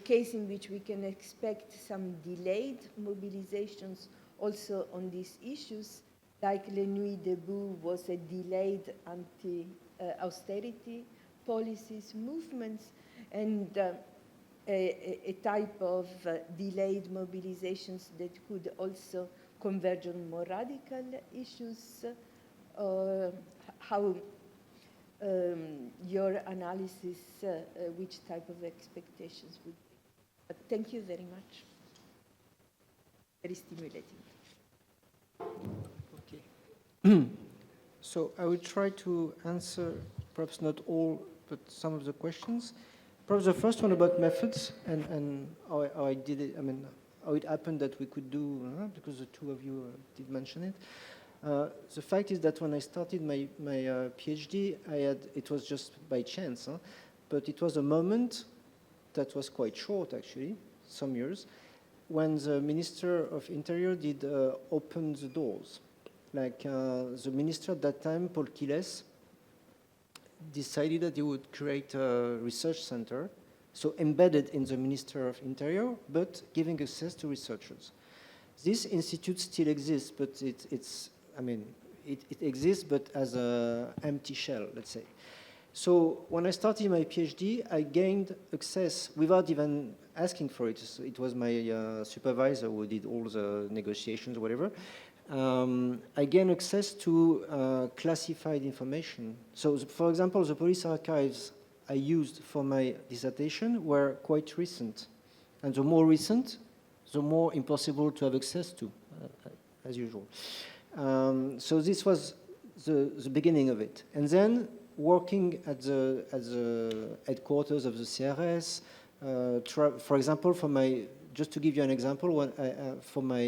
case in which we can expect some delayed mobilizations also on these issues, like Les Nuits Debout was a delayed anti-austerity policies movements, and a type of delayed mobilizations that could also converge on more radical issues? How your analysis, which type of expectations would be? But thank you very much. Very stimulating. Okay. So I will try to answer, perhaps not all, but some of the questions. Perhaps the first one about methods and how I did it, I mean, how it happened that we could do, because the two of you did mention it. The fact is that when I started my PhD, it was just by chance, but it was a moment that was quite short, actually, some years, when the Minister of Interior did open the doors. Like the minister at that time, Paul Quiles, decided that he would create a research center, so embedded in the Minister of Interior, but giving access to researchers. This institute still exists, but it exists, but as an empty shell, let's say. So when I started my PhD, I gained access without even asking for it. So it was my supervisor who did all the negotiations, whatever. I gained access to classified information. So, for example, the police archives I used for my dissertation were quite recent. And the more recent, the more impossible to have access to, as usual. So this was the beginning of it. And then working at the headquarters of the CRS, for example, just to give you an example, for my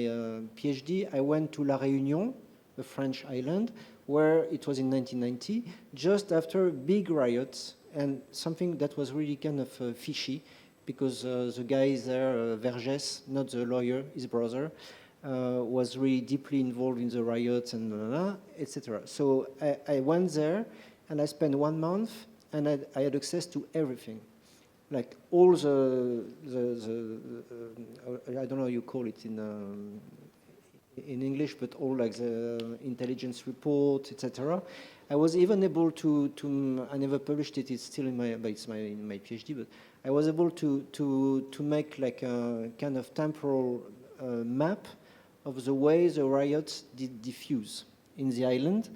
PhD, I went to La Réunion, a French island, where it was in 1990, just after big riots, and something that was really kind of fishy, because the guy there, Vergès, not the lawyer, his brother, was really deeply involved in the riots and etc. So I went there, and I spent 1 month, and I had access to everything. Like all the I don't know how you call it in English, but all like the intelligence report, etc. I was even able to I never published it. It's still in my PhD, but I was able to make like a kind of temporal map of the way the riots did diffuse in the island,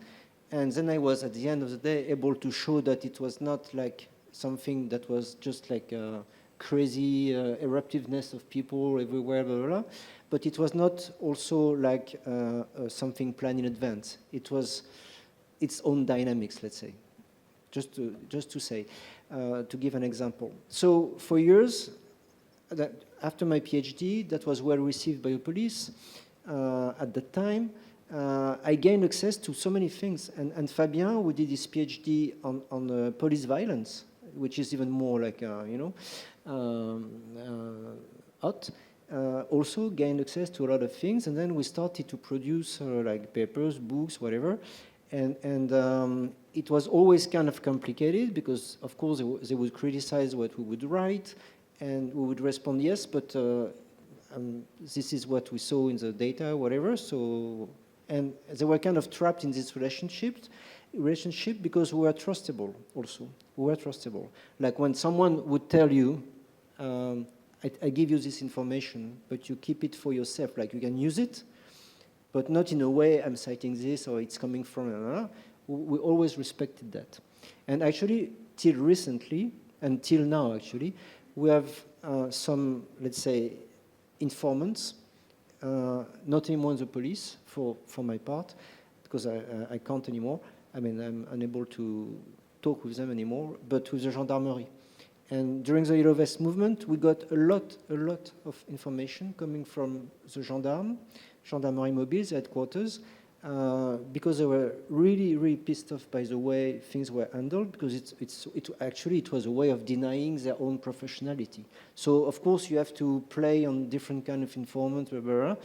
and then I was at the end of the day able to show that it was not like something that was just like a crazy eruptiveness of people everywhere, blah, blah, blah. But it was not also like something planned in advance. It was its own dynamics, let's say, just to say, to give an example. So for years, after my PhD, that was well received by the police at that time. I gained access to so many things. And Fabien, who did his PhD on police violence, which is even more like, hot, also gained access to a lot of things. And then we started to produce like papers, books, whatever. And it was always kind of complicated because, of course, they would criticize what we would write, and we would respond yes, but this is what we saw in the data, whatever. So, and they were kind of trapped in this relationship because we were trustable also. We were trustable. Like when someone would tell you, I give you this information, but you keep it for yourself, like you can use it, but not in a way I'm citing this or it's coming from, we always respected that. And actually, till recently, until now actually, we have some, let's say, informants, not anymore in the police, for my part, because I can't anymore. I mean, I'm unable to talk with them anymore, but with the gendarmerie. And during the Yellow Vest movement, we got a lot of information coming from the Gendarmerie Mobile, the headquarters, because they were really pissed off by the way things were handled, because it was a way of denying their own professionality. So of course you have to play on different kind of informant, blah, blah, blah.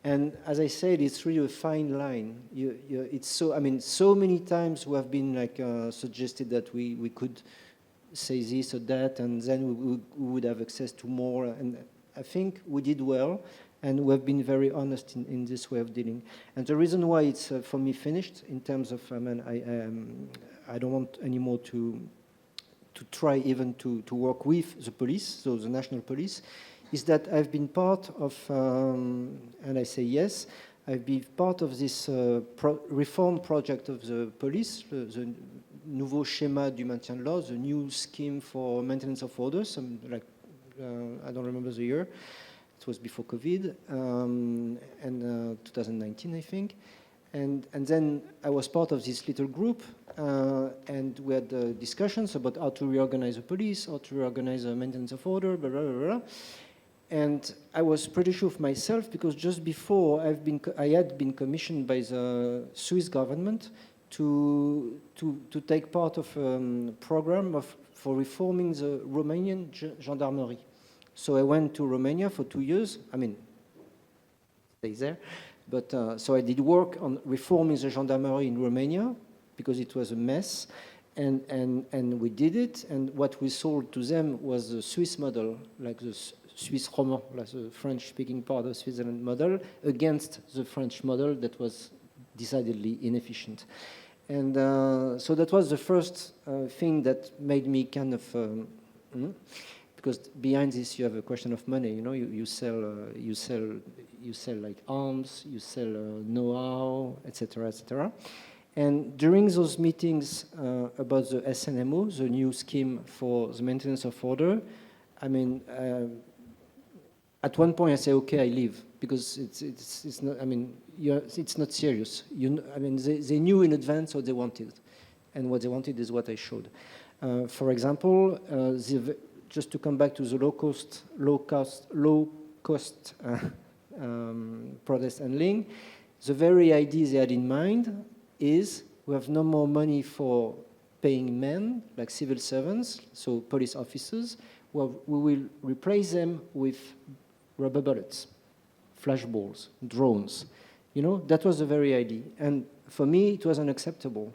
And as I said, it's really a fine line. It's so, I mean, so many times we have been like suggested that we could say this or that, and then we would have access to more. And I think we did well, and we have been very honest in this way of dealing. And the reason why it's for me finished in terms of, I mean, I don't want anymore to try even to work with the police, so the national police, is that I've been part of, and I say yes, I've been part of this reform project of the police, the nouveau schéma du maintien de l'ordre, the new scheme for maintenance of order, I don't remember the year, It was before COVID, and 2019, I think. And then I was part of this little group, and we had discussions about how to reorganize the police, how to reorganize the maintenance of order, blah, blah, blah, blah. And I was pretty sure of myself because just before I had been commissioned by the Swiss government to take part of a program for reforming the Romanian gendarmerie. So I went to Romania for 2 years. I mean, stay there. But so I did work on reforming the gendarmerie in Romania because it was a mess. And we did it. And what we sold to them was the Swiss model, like the Swiss Roman, like the French-speaking part of Switzerland model, against the French model that was decidedly inefficient. And so that was the first thing that made me kind of, because behind this you have a question of money. You know, you sell like arms, you sell know-how, etc., etc. And during those meetings about the SNMO, the new scheme for the maintenance of order, I mean, at one point I say, okay, I leave because it's not. I mean, it's not serious. I mean, they knew in advance what they wanted, and what they wanted is what I showed. For example, just to come back to the low cost protest handling, the very idea they had in mind is we have no more money for paying men like civil servants, so police officers. Well, we will replace them with rubber bullets, flashballs, drones. You know, that was the very idea. And for me, it was unacceptable.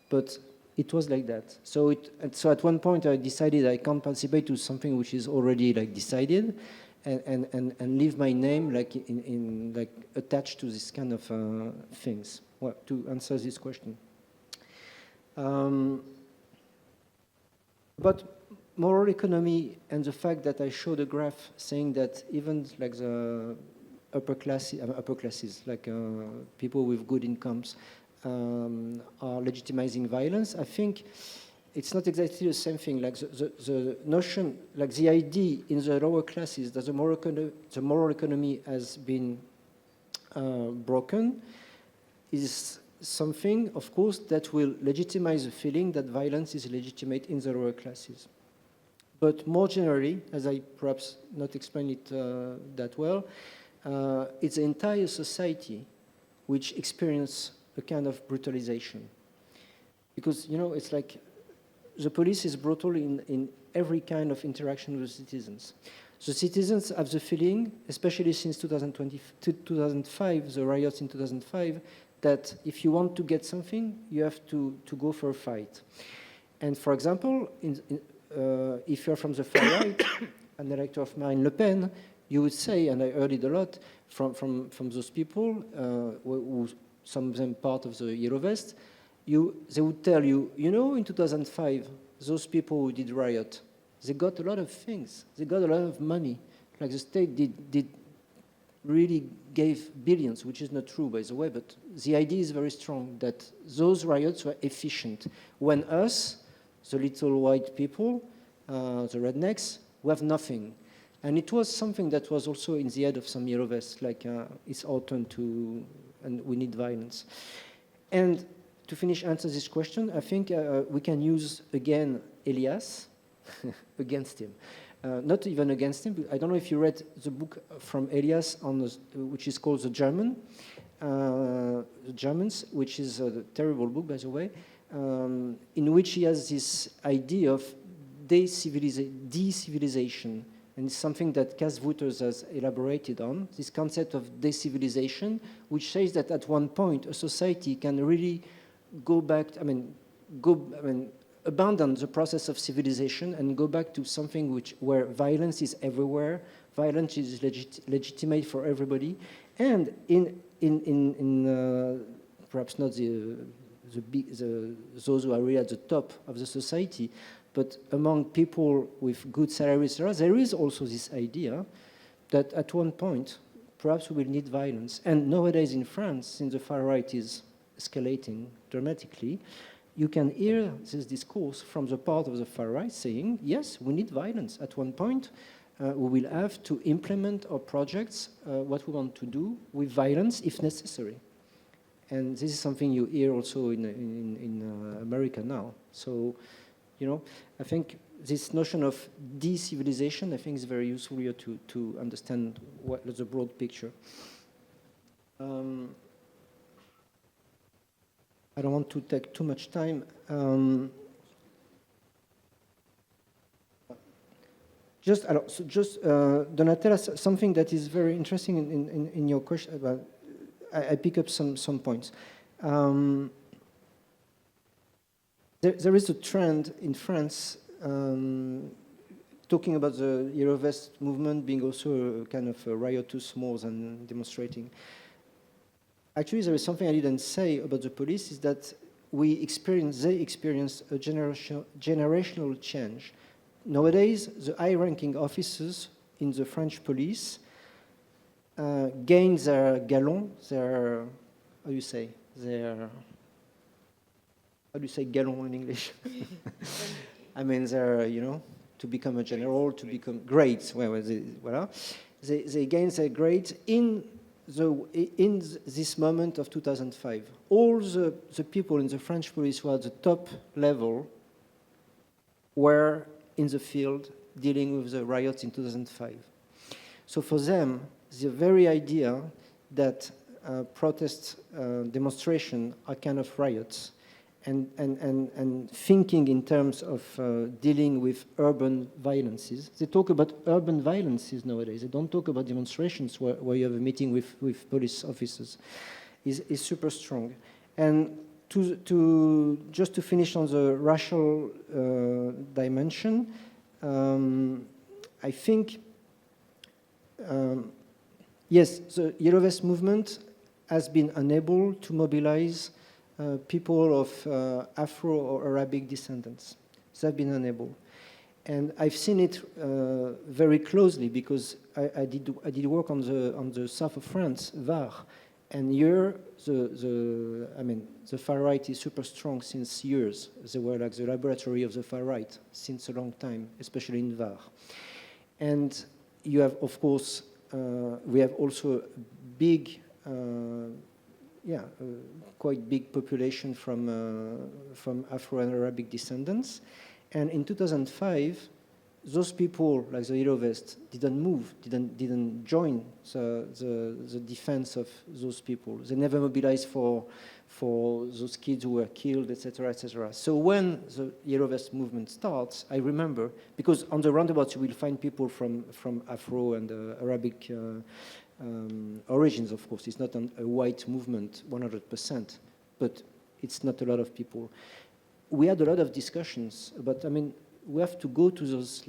But it was like that. So at one point, I decided I can't participate to something which is already like decided, and leave my name like in like attached to this kind of things. Well, to answer this question. But moral economy and the fact that I showed a graph saying that even like the upper classes, like people with good incomes, are legitimizing violence, I think it's not exactly the same thing. Like the notion, like the idea in the lower classes that the moral economy has been broken is something, of course, that will legitimize the feeling that violence is legitimate in the lower classes. But more generally, as I perhaps not explained it that well, it's the entire society which experiences a kind of brutalization. Because, you know, it's like the police is brutal in every kind of interaction with citizens. The citizens have the feeling, especially since 2005, the riots in 2005, that if you want to get something, you have to go for a fight. And for example, if you're from the far right, an elector of Marine Le Pen, you would say, and I heard it a lot from those people, who some of them part of the Yellow Vest, they would tell you, you know, in 2005, those people who did riot, they got a lot of things. They got a lot of money. Like the state did really gave billions, which is not true, by the way, but the idea is very strong that those riots were efficient. When us, the little white people, the rednecks, we have nothing. And it was something that was also in the head of some Yellow Vests, like it's our turn and we need violence. And to finish answer this question, I think we can use again Elias against him. Not even against him. But I don't know if you read the book from Elias which is called The Germans, which is a terrible book, by the way, in which he has this idea of decivilization. And it's something that Cas Wouters has elaborated on, this concept of decivilization, which says that at one point a society can really go back, abandon the process of civilization and go back to something where violence is everywhere, violence is legitimate for everybody, and in perhaps not those who are really at the top of the society, but among people with good salaries, there is also this idea that at one point, perhaps we will need violence. And nowadays in France, since the far right is escalating dramatically, you can hear this discourse from the part of the far right saying, yes, we need violence. At one point, we will have to implement our projects, what we want to do, with violence if necessary. And this is something you hear also in America now. So, you know, I think this notion of de-civilization, I think is very useful here to understand what the broad picture. I don't want to take too much time. Donatella, something that is very interesting in your question about, I pick up some points. There is a trend in France talking about the Yellow Vest movement being also a kind of a riotous more than demonstrating. Actually, there is something I didn't say about the police, is that they experience a generational change. Nowadays, the high-ranking officers in the French police gain their galon, their, how do you say galon in English? I mean, they're, you know, to become a general, to become grades. They gain their grades in this moment of 2005. All the people in the French police who are at the top level were in the field dealing with the riots in 2005. So for them, the very idea that protest demonstration are kind of riots, and thinking in terms of dealing with urban violences. They talk about urban violences nowadays. They don't talk about demonstrations where you have a meeting with police officers. Is super strong. And just to finish on the racial dimension, I think, yes, the Yellow Vest movement has been unable to mobilize people of Afro or Arabic descendants. They have been unable. And I've seen it very closely because I did work on the south of France, Var, and here the far right is super strong since years. They were like the laboratory of the far right since a long time, especially in Var. And you have, of course, we have also big, quite big population from Afro and Arabic descendants. And in 2005, those people, like the Yellow Vest, didn't move, didn't join the defense of those people. They never mobilized for those kids who were killed, etc., etc. So when the Yellow Vest movement starts, I remember, because on the roundabouts you will find people from Afro and Arabic origins, of course. It's not a white movement 100%, but it's not a lot of people. We had a lot of discussions, but I mean, we have to go to those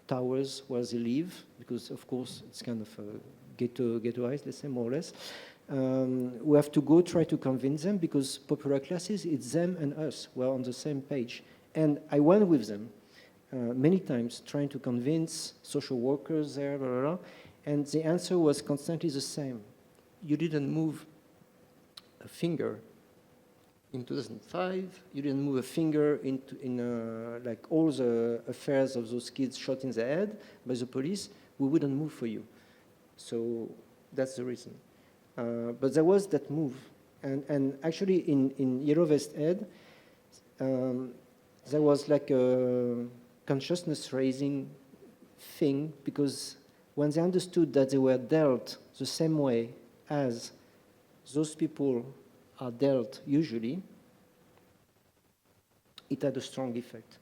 towers where they live, because of course it's kind of ghettoized, let's say, more or less. We have to go try to convince them, because popular classes, it's them and us. We're on the same page. And I went with them many times, trying to convince social workers there, blah, blah, blah, and the answer was constantly the same. You didn't move a finger in 2005, you didn't move a finger in like all the affairs of those kids shot in the head by the police, we wouldn't move for you. So that's the reason. But there was that move. And actually in Yellow Vest head, there was like a consciousness raising thing, because when they understood that they were dealt the same way as those people are dealt usually, it had a strong effect.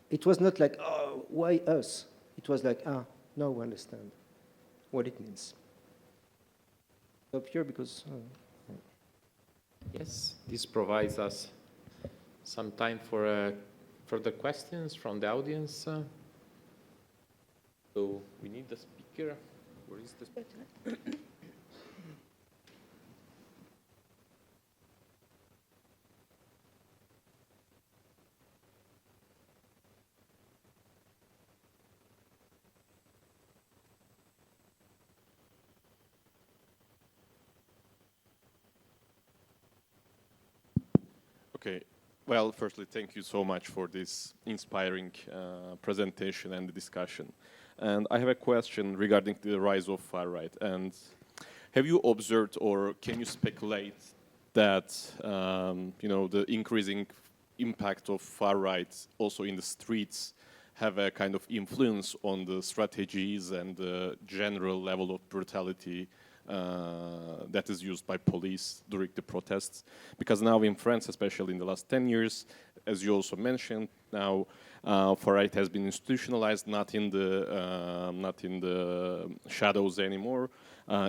It was not like, oh, why us? It was like, now we understand what it means. Up here because... Yes, this provides us some time for further questions from the audience. So we need the speaker. Where is the speaker? Okay. Well, firstly, thank you so much for this inspiring presentation and the discussion. And I have a question regarding the rise of far right. And have you observed, or can you speculate that the increasing impact of far right also in the streets have a kind of influence on the strategies and the general level of brutality that is used by police during the protests? Because now in France, especially in the last 10 years, as you also mentioned, now far right has been institutionalized, not in the shadows anymore.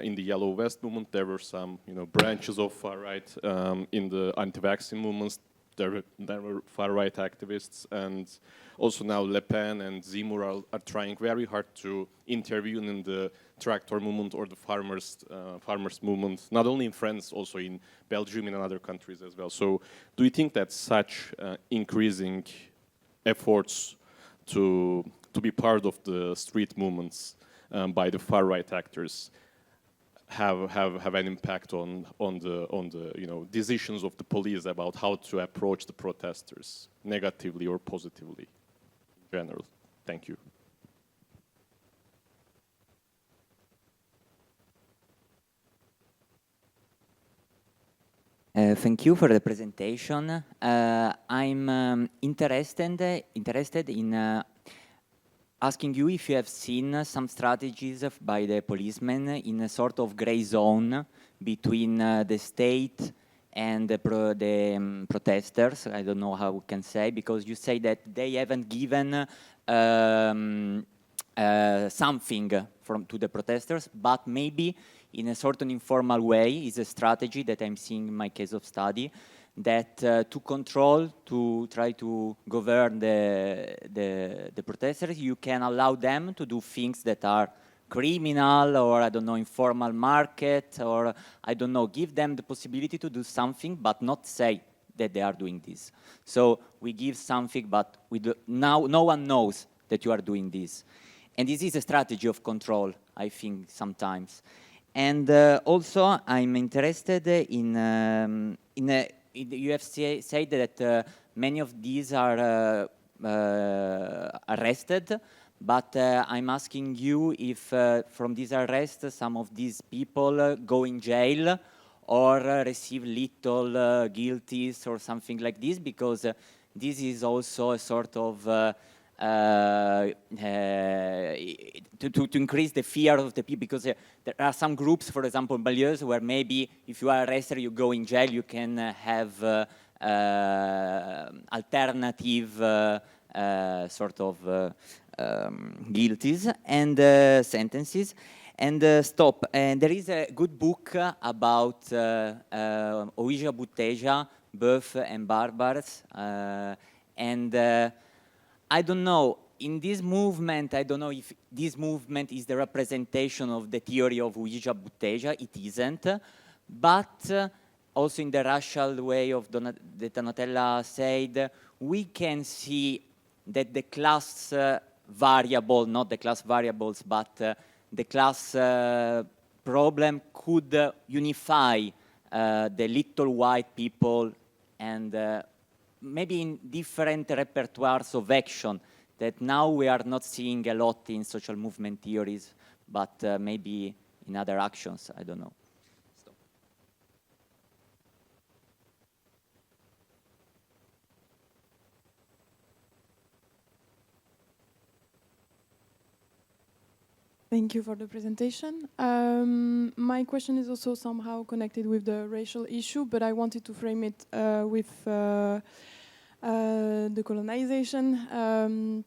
In the Yellow Vest movement, there were some branches of far right. In the anti-vaccine movements, there were far right activists, and also now Le Pen and Zemmour are trying very hard to intervene in the tractor movement or the farmers movement, not only in France, also in Belgium and other countries as well. So do you think that such increasing efforts to be part of the street movements by the far right actors have an impact on the decisions of the police about how to approach the protesters, negatively or positively in general? Thank you. Thank you for the presentation. I'm interested in asking you if you have seen some strategies by the policemen in a sort of gray zone between the state and the protesters. I don't know how we can say, because you say that they haven't given something to the protesters, but maybe in a certain informal way is a strategy that I'm seeing in my case of study, that to control, to try to govern the protesters, you can allow them to do things that are criminal, or I don't know, informal market, or I don't know, give them the possibility to do something, but not say that they are doing this. So we give something, but now no one knows that you are doing this. And this is a strategy of control, I think, sometimes. And also, I'm interested in you have said that many of these are arrested, but I'm asking you if from these arrests, some of these people go in jail or receive little guilties or something like this, because this is also a sort of to increase the fear of the people, because there are some groups, for example, banlieues, where maybe if you are arrested, you go in jail, you can have alternative sort of guilties and sentences. And stop. And there is a good book about Ouija Buteja, Boeuf and Barbars, and I don't know, in this movement, I don't know if this movement is the representation of the theory of Ouija Buteja. It isn't. But also in the racial way of that Donatella said, we can see that the class variable, not the class variables, but the class problem could unify the little white people, and maybe in different repertoires of action that now we are not seeing a lot in social movement theories, but maybe in other actions, I don't know. Stop. Thank you for the presentation. My question is also somehow connected with the racial issue, but I wanted to frame it with the colonization,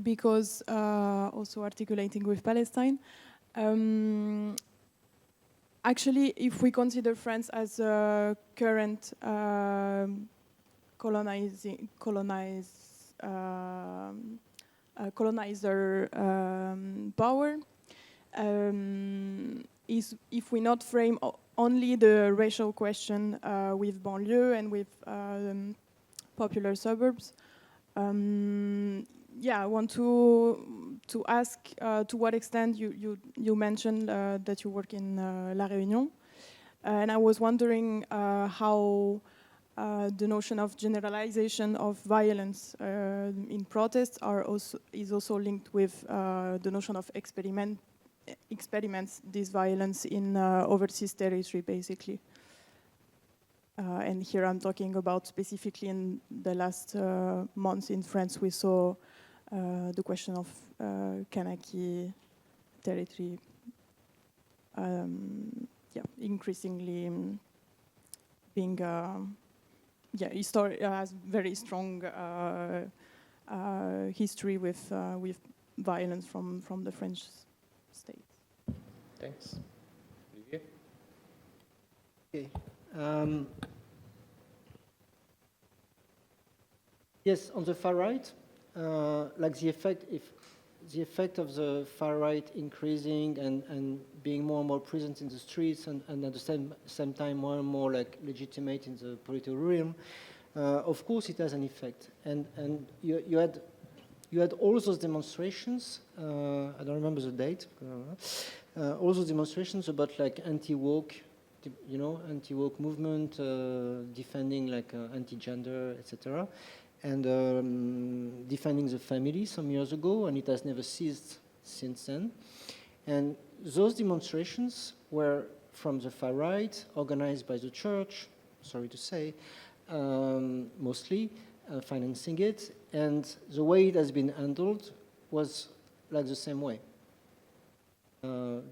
because also articulating with Palestine. Actually, if we consider France as a current colonizer power, if we not frame only the racial question with banlieue and with popular suburbs, yeah, I want to ask to what extent you mentioned that you work in La Réunion, and I was wondering how the notion of generalization of violence in protests is also linked with the notion of experiments this violence in overseas territory, basically. And here I'm talking about specifically in the last months in France, we saw the question of Kanaki territory increasingly being has very strong history with violence from the French state. Thanks. Olivier? Okay. Yes, on the far right, like the effect of the far right increasing and being more and more present in the streets and at the same time more and more like legitimate in the political realm, of course it has an effect. And you had all those demonstrations, I don't remember the date, all those demonstrations about like anti-woke, anti-woke movement, defending like anti-gender, etc. And defending the family some years ago, and it has never ceased since then. And those demonstrations were from the far right, organized by the church, sorry to say, mostly, financing it, and the way it has been handled was like the same way.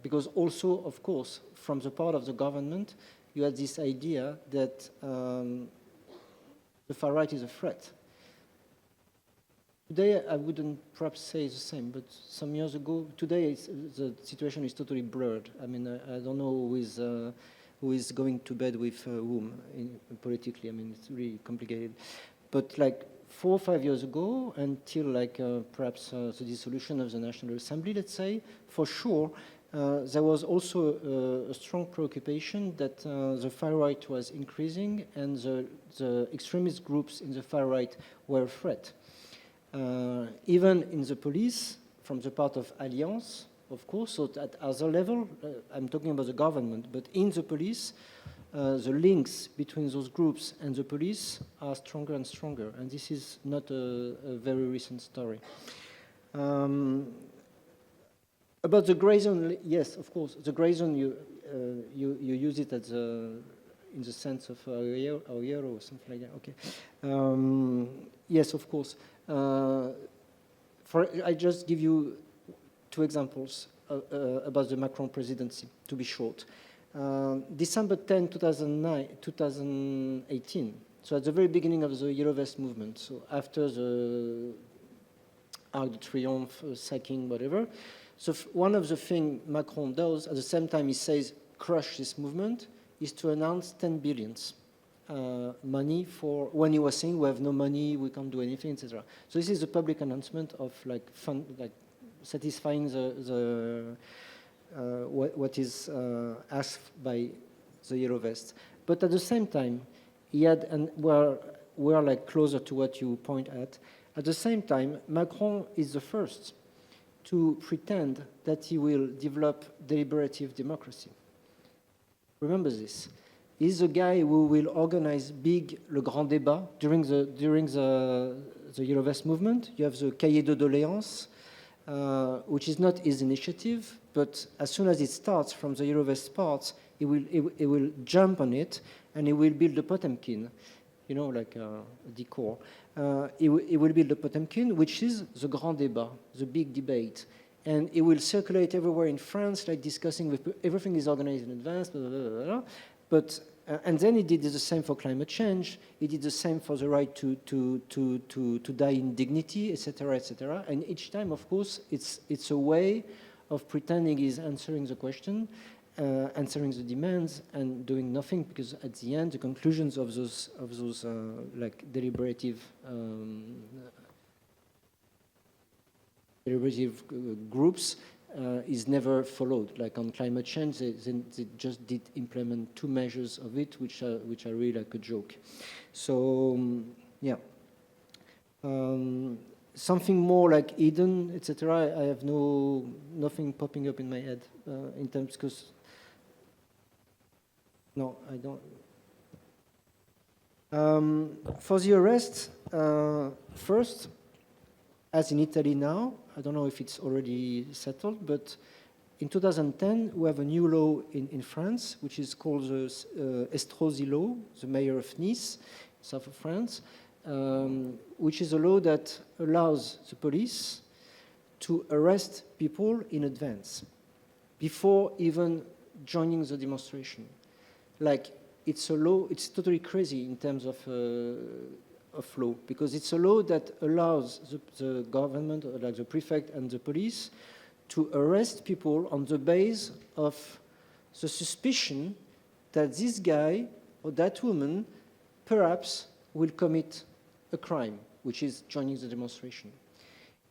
Because also, of course, from the part of the government, you had this idea that the far right is a threat. Today, I wouldn't perhaps say the same, but some years ago, today the situation is totally blurred. I mean, I don't know who is going to bed with whom politically. I mean, it's really complicated. But like 4 or 5 years ago, until like perhaps the dissolution of the National Assembly, let's say, for sure, there was also a strong preoccupation that the far right was increasing and the extremist groups in the far right were a threat. Even in the police, from the part of Alliance, of course, so at other level, I'm talking about the government, but in the police, the links between those groups and the police are stronger and stronger, and this is not a very recent story. About the gray zone, yes, of course, the gray zone, you use it as in the sense of euro or something like that, okay. Yes, of course. I just give you 2 examples about the Macron presidency, to be short. December 10, 2018, so at the very beginning of the Yellow Vest movement, so after the Arc de Triomphe, sacking, whatever. So one of the things Macron does, at the same time he says, crush this movement, is to announce 10 billions. Money for when he was saying we have no money, we can't do anything, etc. So this is a public announcement of like satisfying what is asked by the Yellow Vest. But at the same time, he had, and we're like closer to what you point at. At the same time, Macron is the first to pretend that he will develop deliberative democracy. Remember this. He's the guy who will organize le grand débat during the Yellow Vest movement. You have the Cahier de doléances, which is not his initiative, but as soon as it starts from the Yellow Vest parts, he will jump on it and he will build a Potemkin, like a decor. He will build a Potemkin, which is the grand débat, the big debate. And it will circulate everywhere in France, like discussing with everything is organized in advance, blah, blah, blah, blah. But and then he did the same for climate change. He did the same for the right to die in dignity, etc., etc. And each time, of course, it's a way of pretending he's answering the question, answering the demands, and doing nothing, because at the end, the conclusions of those like deliberative groups is never followed. Like on climate change, they just did implement 2 measures of it, which are really like a joke. So yeah, something more like Eden, etc. I have nothing popping up in my head in terms, because no, I don't. For the arrest, first, as in Italy now, I don't know if it's already settled, but in 2010, we have a new law in France, which is called the Estrosi law, the mayor of Nice, south of France, which is a law that allows the police to arrest people in advance, before even joining the demonstration. Like, it's a law, it's totally crazy in terms of law, because it's a law that allows the government, or like the prefect and the police, to arrest people on the basis of the suspicion that this guy or that woman perhaps will commit a crime, which is joining the demonstration.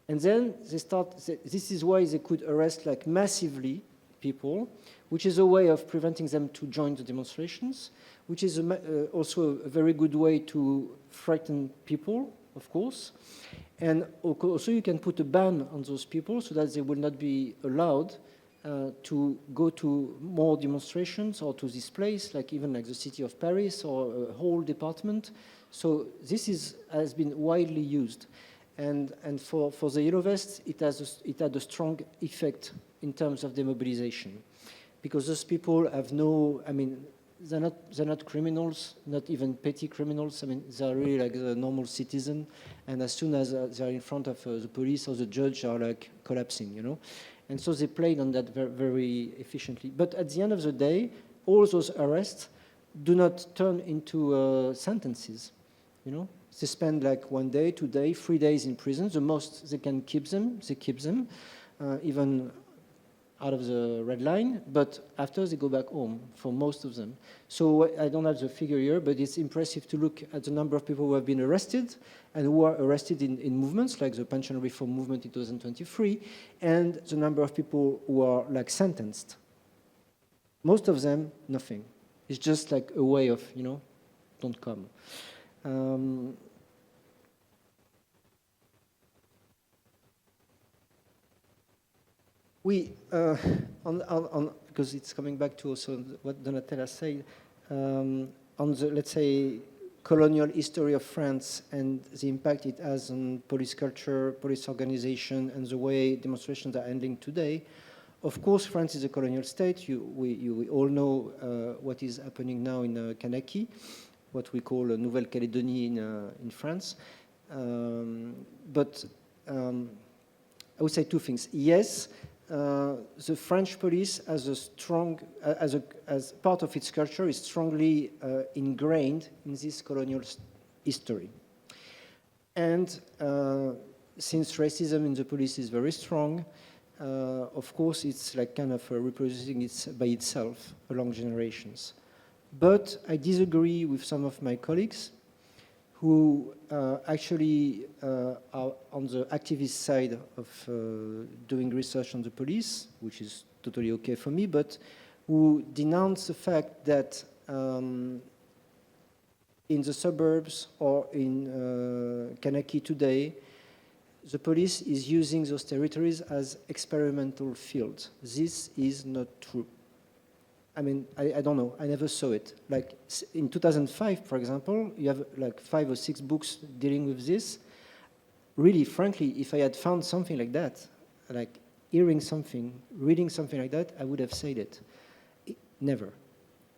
And then they start, this is why they could arrest like massively people, which is a way of preventing them to join the demonstrations, which is also a very good way to frighten people, of course. And also you can put a ban on those people so that they will not be allowed to go to more demonstrations or to this place, like even like the city of Paris or a whole department. So this has been widely used. And for the Yellow Vests, it had a strong effect in terms of demobilization. Because those people have no, I mean, they're not criminals, not even petty criminals. I mean, they're really like a normal citizen. And as soon as they're in front of the police or the judge, are like collapsing, you know. And so they played on that very, very efficiently. But at the end of the day, all those arrests do not turn into sentences, you know. They spend like 1 day, 2 days, 3 days in prison. The most they can keep them, they keep them, even out of the red line, but after they go back home for most of them. So I don't have the figure here, but it's impressive to look at the number of people who have been arrested and who are arrested in movements like the pension reform movement in 2023, and the number of people who are like sentenced. Most of them, nothing. It's just like a way of, you know, don't come. Because it's coming back to also what Donatella said, on the, let's say, colonial history of France and the impact it has on police culture, police organization, and the way demonstrations are handling today. Of course, France is a colonial state. We all know what is happening now in Kanaki, what we call Nouvelle-Calédonie in France. But I would say two things. Yes, the French police, as a strong, as part of its culture, is strongly ingrained in this colonial history. And since racism in the police is very strong, of course, it's like kind of reproducing it by itself along generations. But I disagree with some of my colleagues who actually are on the activist side of doing research on the police, which is totally okay for me, but who denounce the fact that in the suburbs or in Kanaki today, the police is using those territories as experimental fields. This is not true. I mean, I don't know. I never saw it. Like in 2005, for example, you have like 5 or 6 books dealing with this. Really, frankly, if I had found something like that, like hearing something, reading something like that, I would have said it. Never.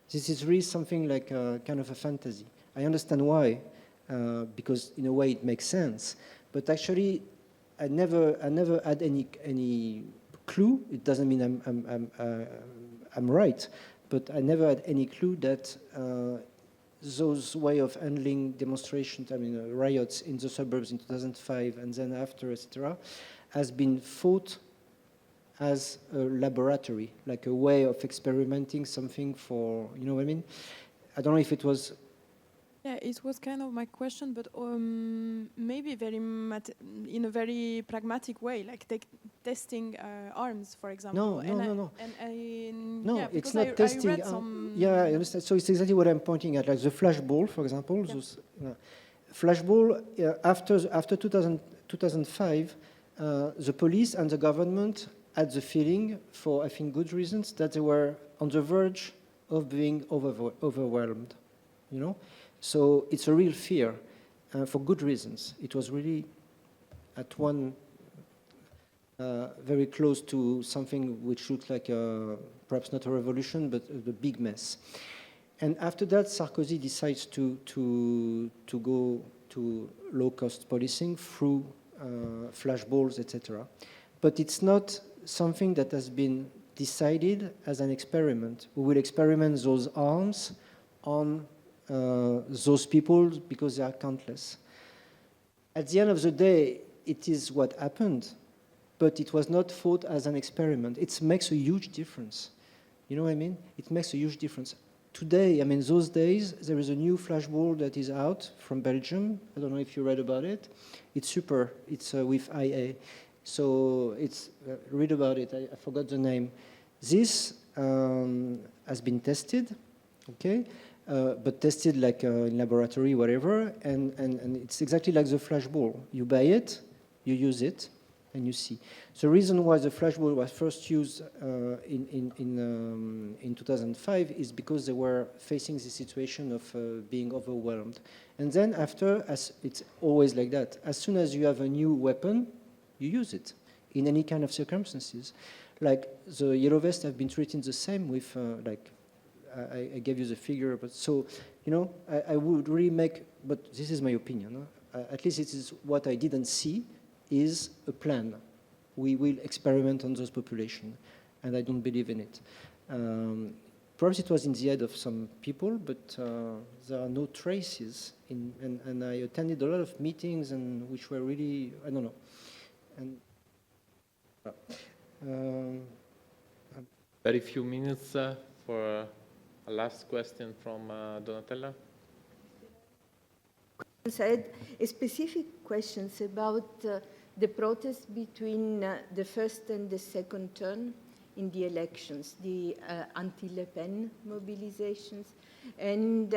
This is really something like kind of a fantasy. I understand why, because in a way it makes sense. But actually, I never had any clue. It doesn't mean I'm right, but I never had any clue that those way of handling demonstrations, I mean riots in the suburbs in 2005 and then after, etc., has been thought as a laboratory, like a way of experimenting something for, you know what I mean? I don't know if it was... Yeah, it was kind of my question, but maybe in a very pragmatic way, like testing arms, for example. No. No, yeah, it's not testing. I read some... Yeah, I understand. So it's exactly what I'm pointing at, like the flashball, for example. Yeah. Those, flashball, after 2005, the police and the government had the feeling, for I think good reasons, that they were on the verge of being overwhelmed, you know? So it's a real fear for good reasons. It was really at one very close to something which looked like perhaps not a revolution, but a big mess. And after that, Sarkozy decides to go to low-cost policing through flashballs, etc. But it's not something that has been decided as an experiment. We will experiment those arms on those people because they are countless. At the end of the day, it is what happened, but it was not thought as an experiment. It makes a huge difference. You know what I mean? It makes a huge difference. Today, I mean, those days, there is a new flashball that is out from Belgium. I don't know if you read about it. It's super. It's with IA. So it's, read about it. I forgot the name. This has been tested, okay? But tested like in laboratory, whatever. And it's exactly like the flashball. You buy it, you use it, and you see. The reason why the flashball was first used in 2005 is because they were facing the situation of being overwhelmed. And then after, as it's always like that, as soon as you have a new weapon, you use it in any kind of circumstances. Like the yellow vests have been treated the same with, like, I gave you the figure, but so, you know, I would really make, but this is my opinion, at least it is what I didn't see, is a plan. We will experiment on those populations, and I don't believe in it. Perhaps it was in the head of some people, but there are no traces. And I attended a lot of meetings, and which were really, I don't know. And very few minutes for a last question from Donatella. I had specific questions about the protest between the first and the second turn in the elections, the anti-Le Pen mobilizations, and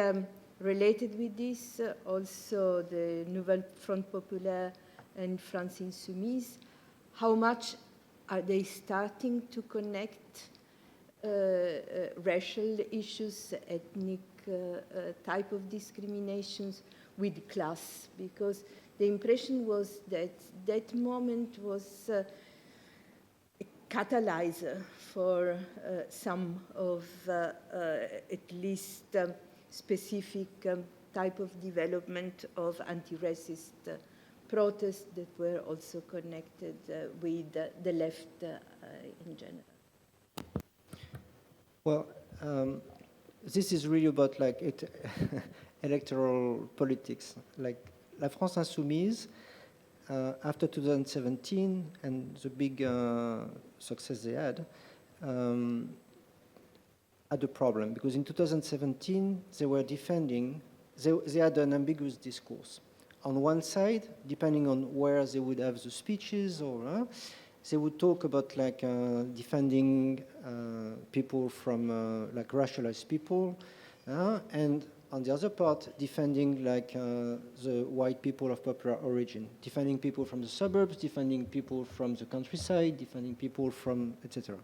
related with this, also the Nouvelle Front Populaire and France Insoumise. How much are they starting to connect racial issues, ethnic type of discriminations with class? Because the impression was that that moment was a catalyzer for some of at least specific type of development of anti-racist protests that were also connected with the left in general. well, this is really about like electoral politics. Like La France Insoumise, after 2017 and the big success they had a problem, because in 2017 they were defending, they had an ambiguous discourse. On one side, depending on where they would have the speeches, or they would talk about like defending people from like racialized people, and on the other part, defending like the white people of popular origin, defending people from the suburbs, defending people from the countryside, defending people from, etc.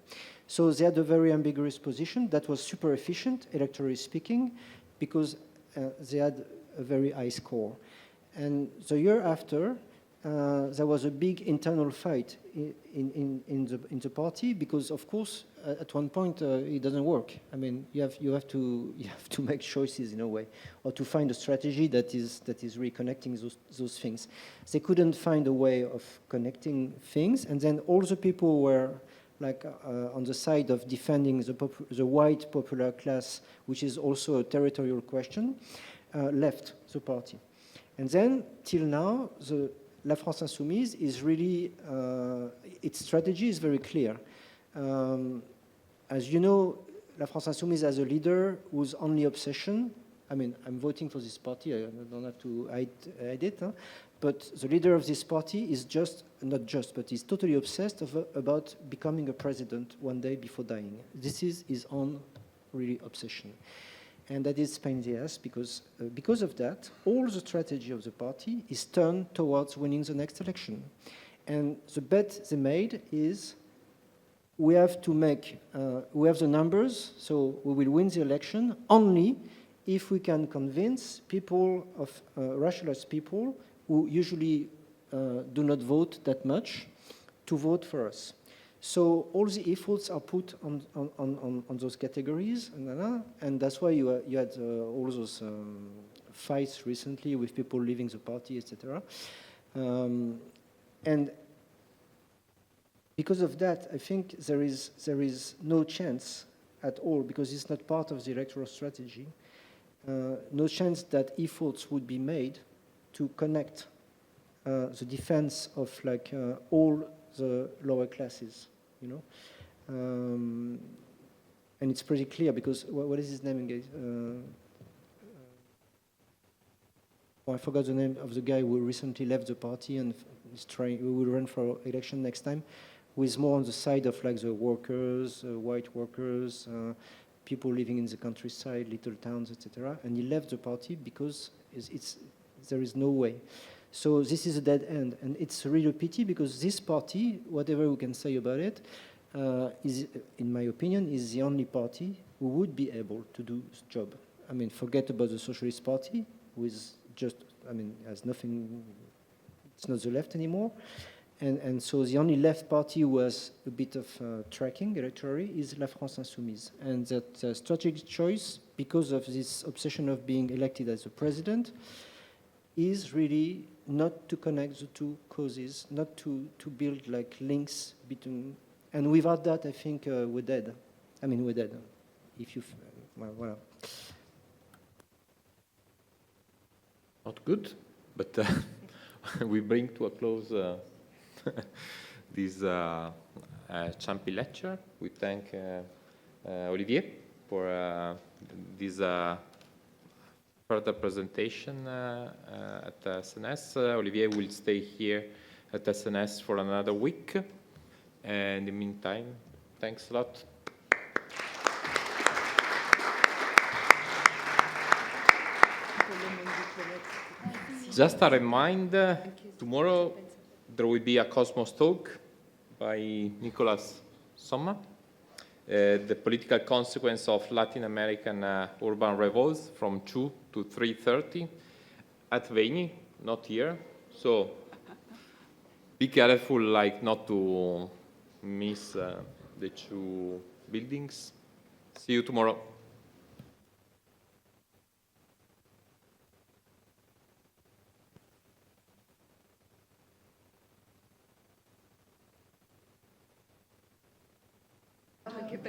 So they had a very ambiguous position that was super efficient, electorally speaking, because they had a very high score. And the year after, there was a big internal fight in the party, because of course at one point it doesn't work. I mean, you have to make choices in a way, or to find a strategy that is reconnecting those things. They couldn't find a way of connecting things, and then all the people were like on the side of defending the white popular class, which is also a territorial question, left the party. And then till now, the La France Insoumise is really, its strategy is very clear. As you know, La France Insoumise has a leader whose only obsession, I mean, I'm voting for this party, I don't have to hide it, but the leader of this party is not just, but is totally obsessed about becoming a president one day before dying. This is his own really obsession. And that is pain in the ass, because of that, all the strategy of the party is turned towards winning the next election. And the bet they made is, we have to make, we have the numbers, so we will win the election only if we can convince people of racialized people who usually do not vote that much to vote for us. So all the efforts are put on those categories, and that's why you had all those fights recently with people leaving the party, etc. And because of that, I think there is no chance at all, because it's not part of the electoral strategy, no chance that efforts would be made to connect the defense of like all the lower classes, you know. And it's pretty clear because what is his name again? I forgot the name of the guy who recently left the party and is trying, who will run for election next time, who is more on the side of like the workers, white workers, people living in the countryside, little towns, etc. And he left the party because there is no way. So this is a dead end, and it's a real pity because this party, whatever we can say about it, is, in my opinion, is the only party who would be able to do this job. I mean, forget about the Socialist Party, who is just, I mean, has nothing, it's not the left anymore. And so the only left party who has a bit of tracking electorally is La France Insoumise. And that strategic choice, because of this obsession of being elected as a president, is really not to connect the two causes, not to build like links between, and without that, I think we're dead. I mean, we're dead. If you, well, voilà. Not good, but we bring to a close this Ciampi lecture. We thank Olivier for this further presentation at SNS. Olivier will stay here at SNS for another week. And in the meantime, thanks a lot. Just a reminder, tomorrow there will be a Cosmos talk by Nicola Somma, the political consequence of Latin American urban revolts from 2 to 3:30 at Veni, not here. So be careful, like not to miss the two buildings. See you tomorrow.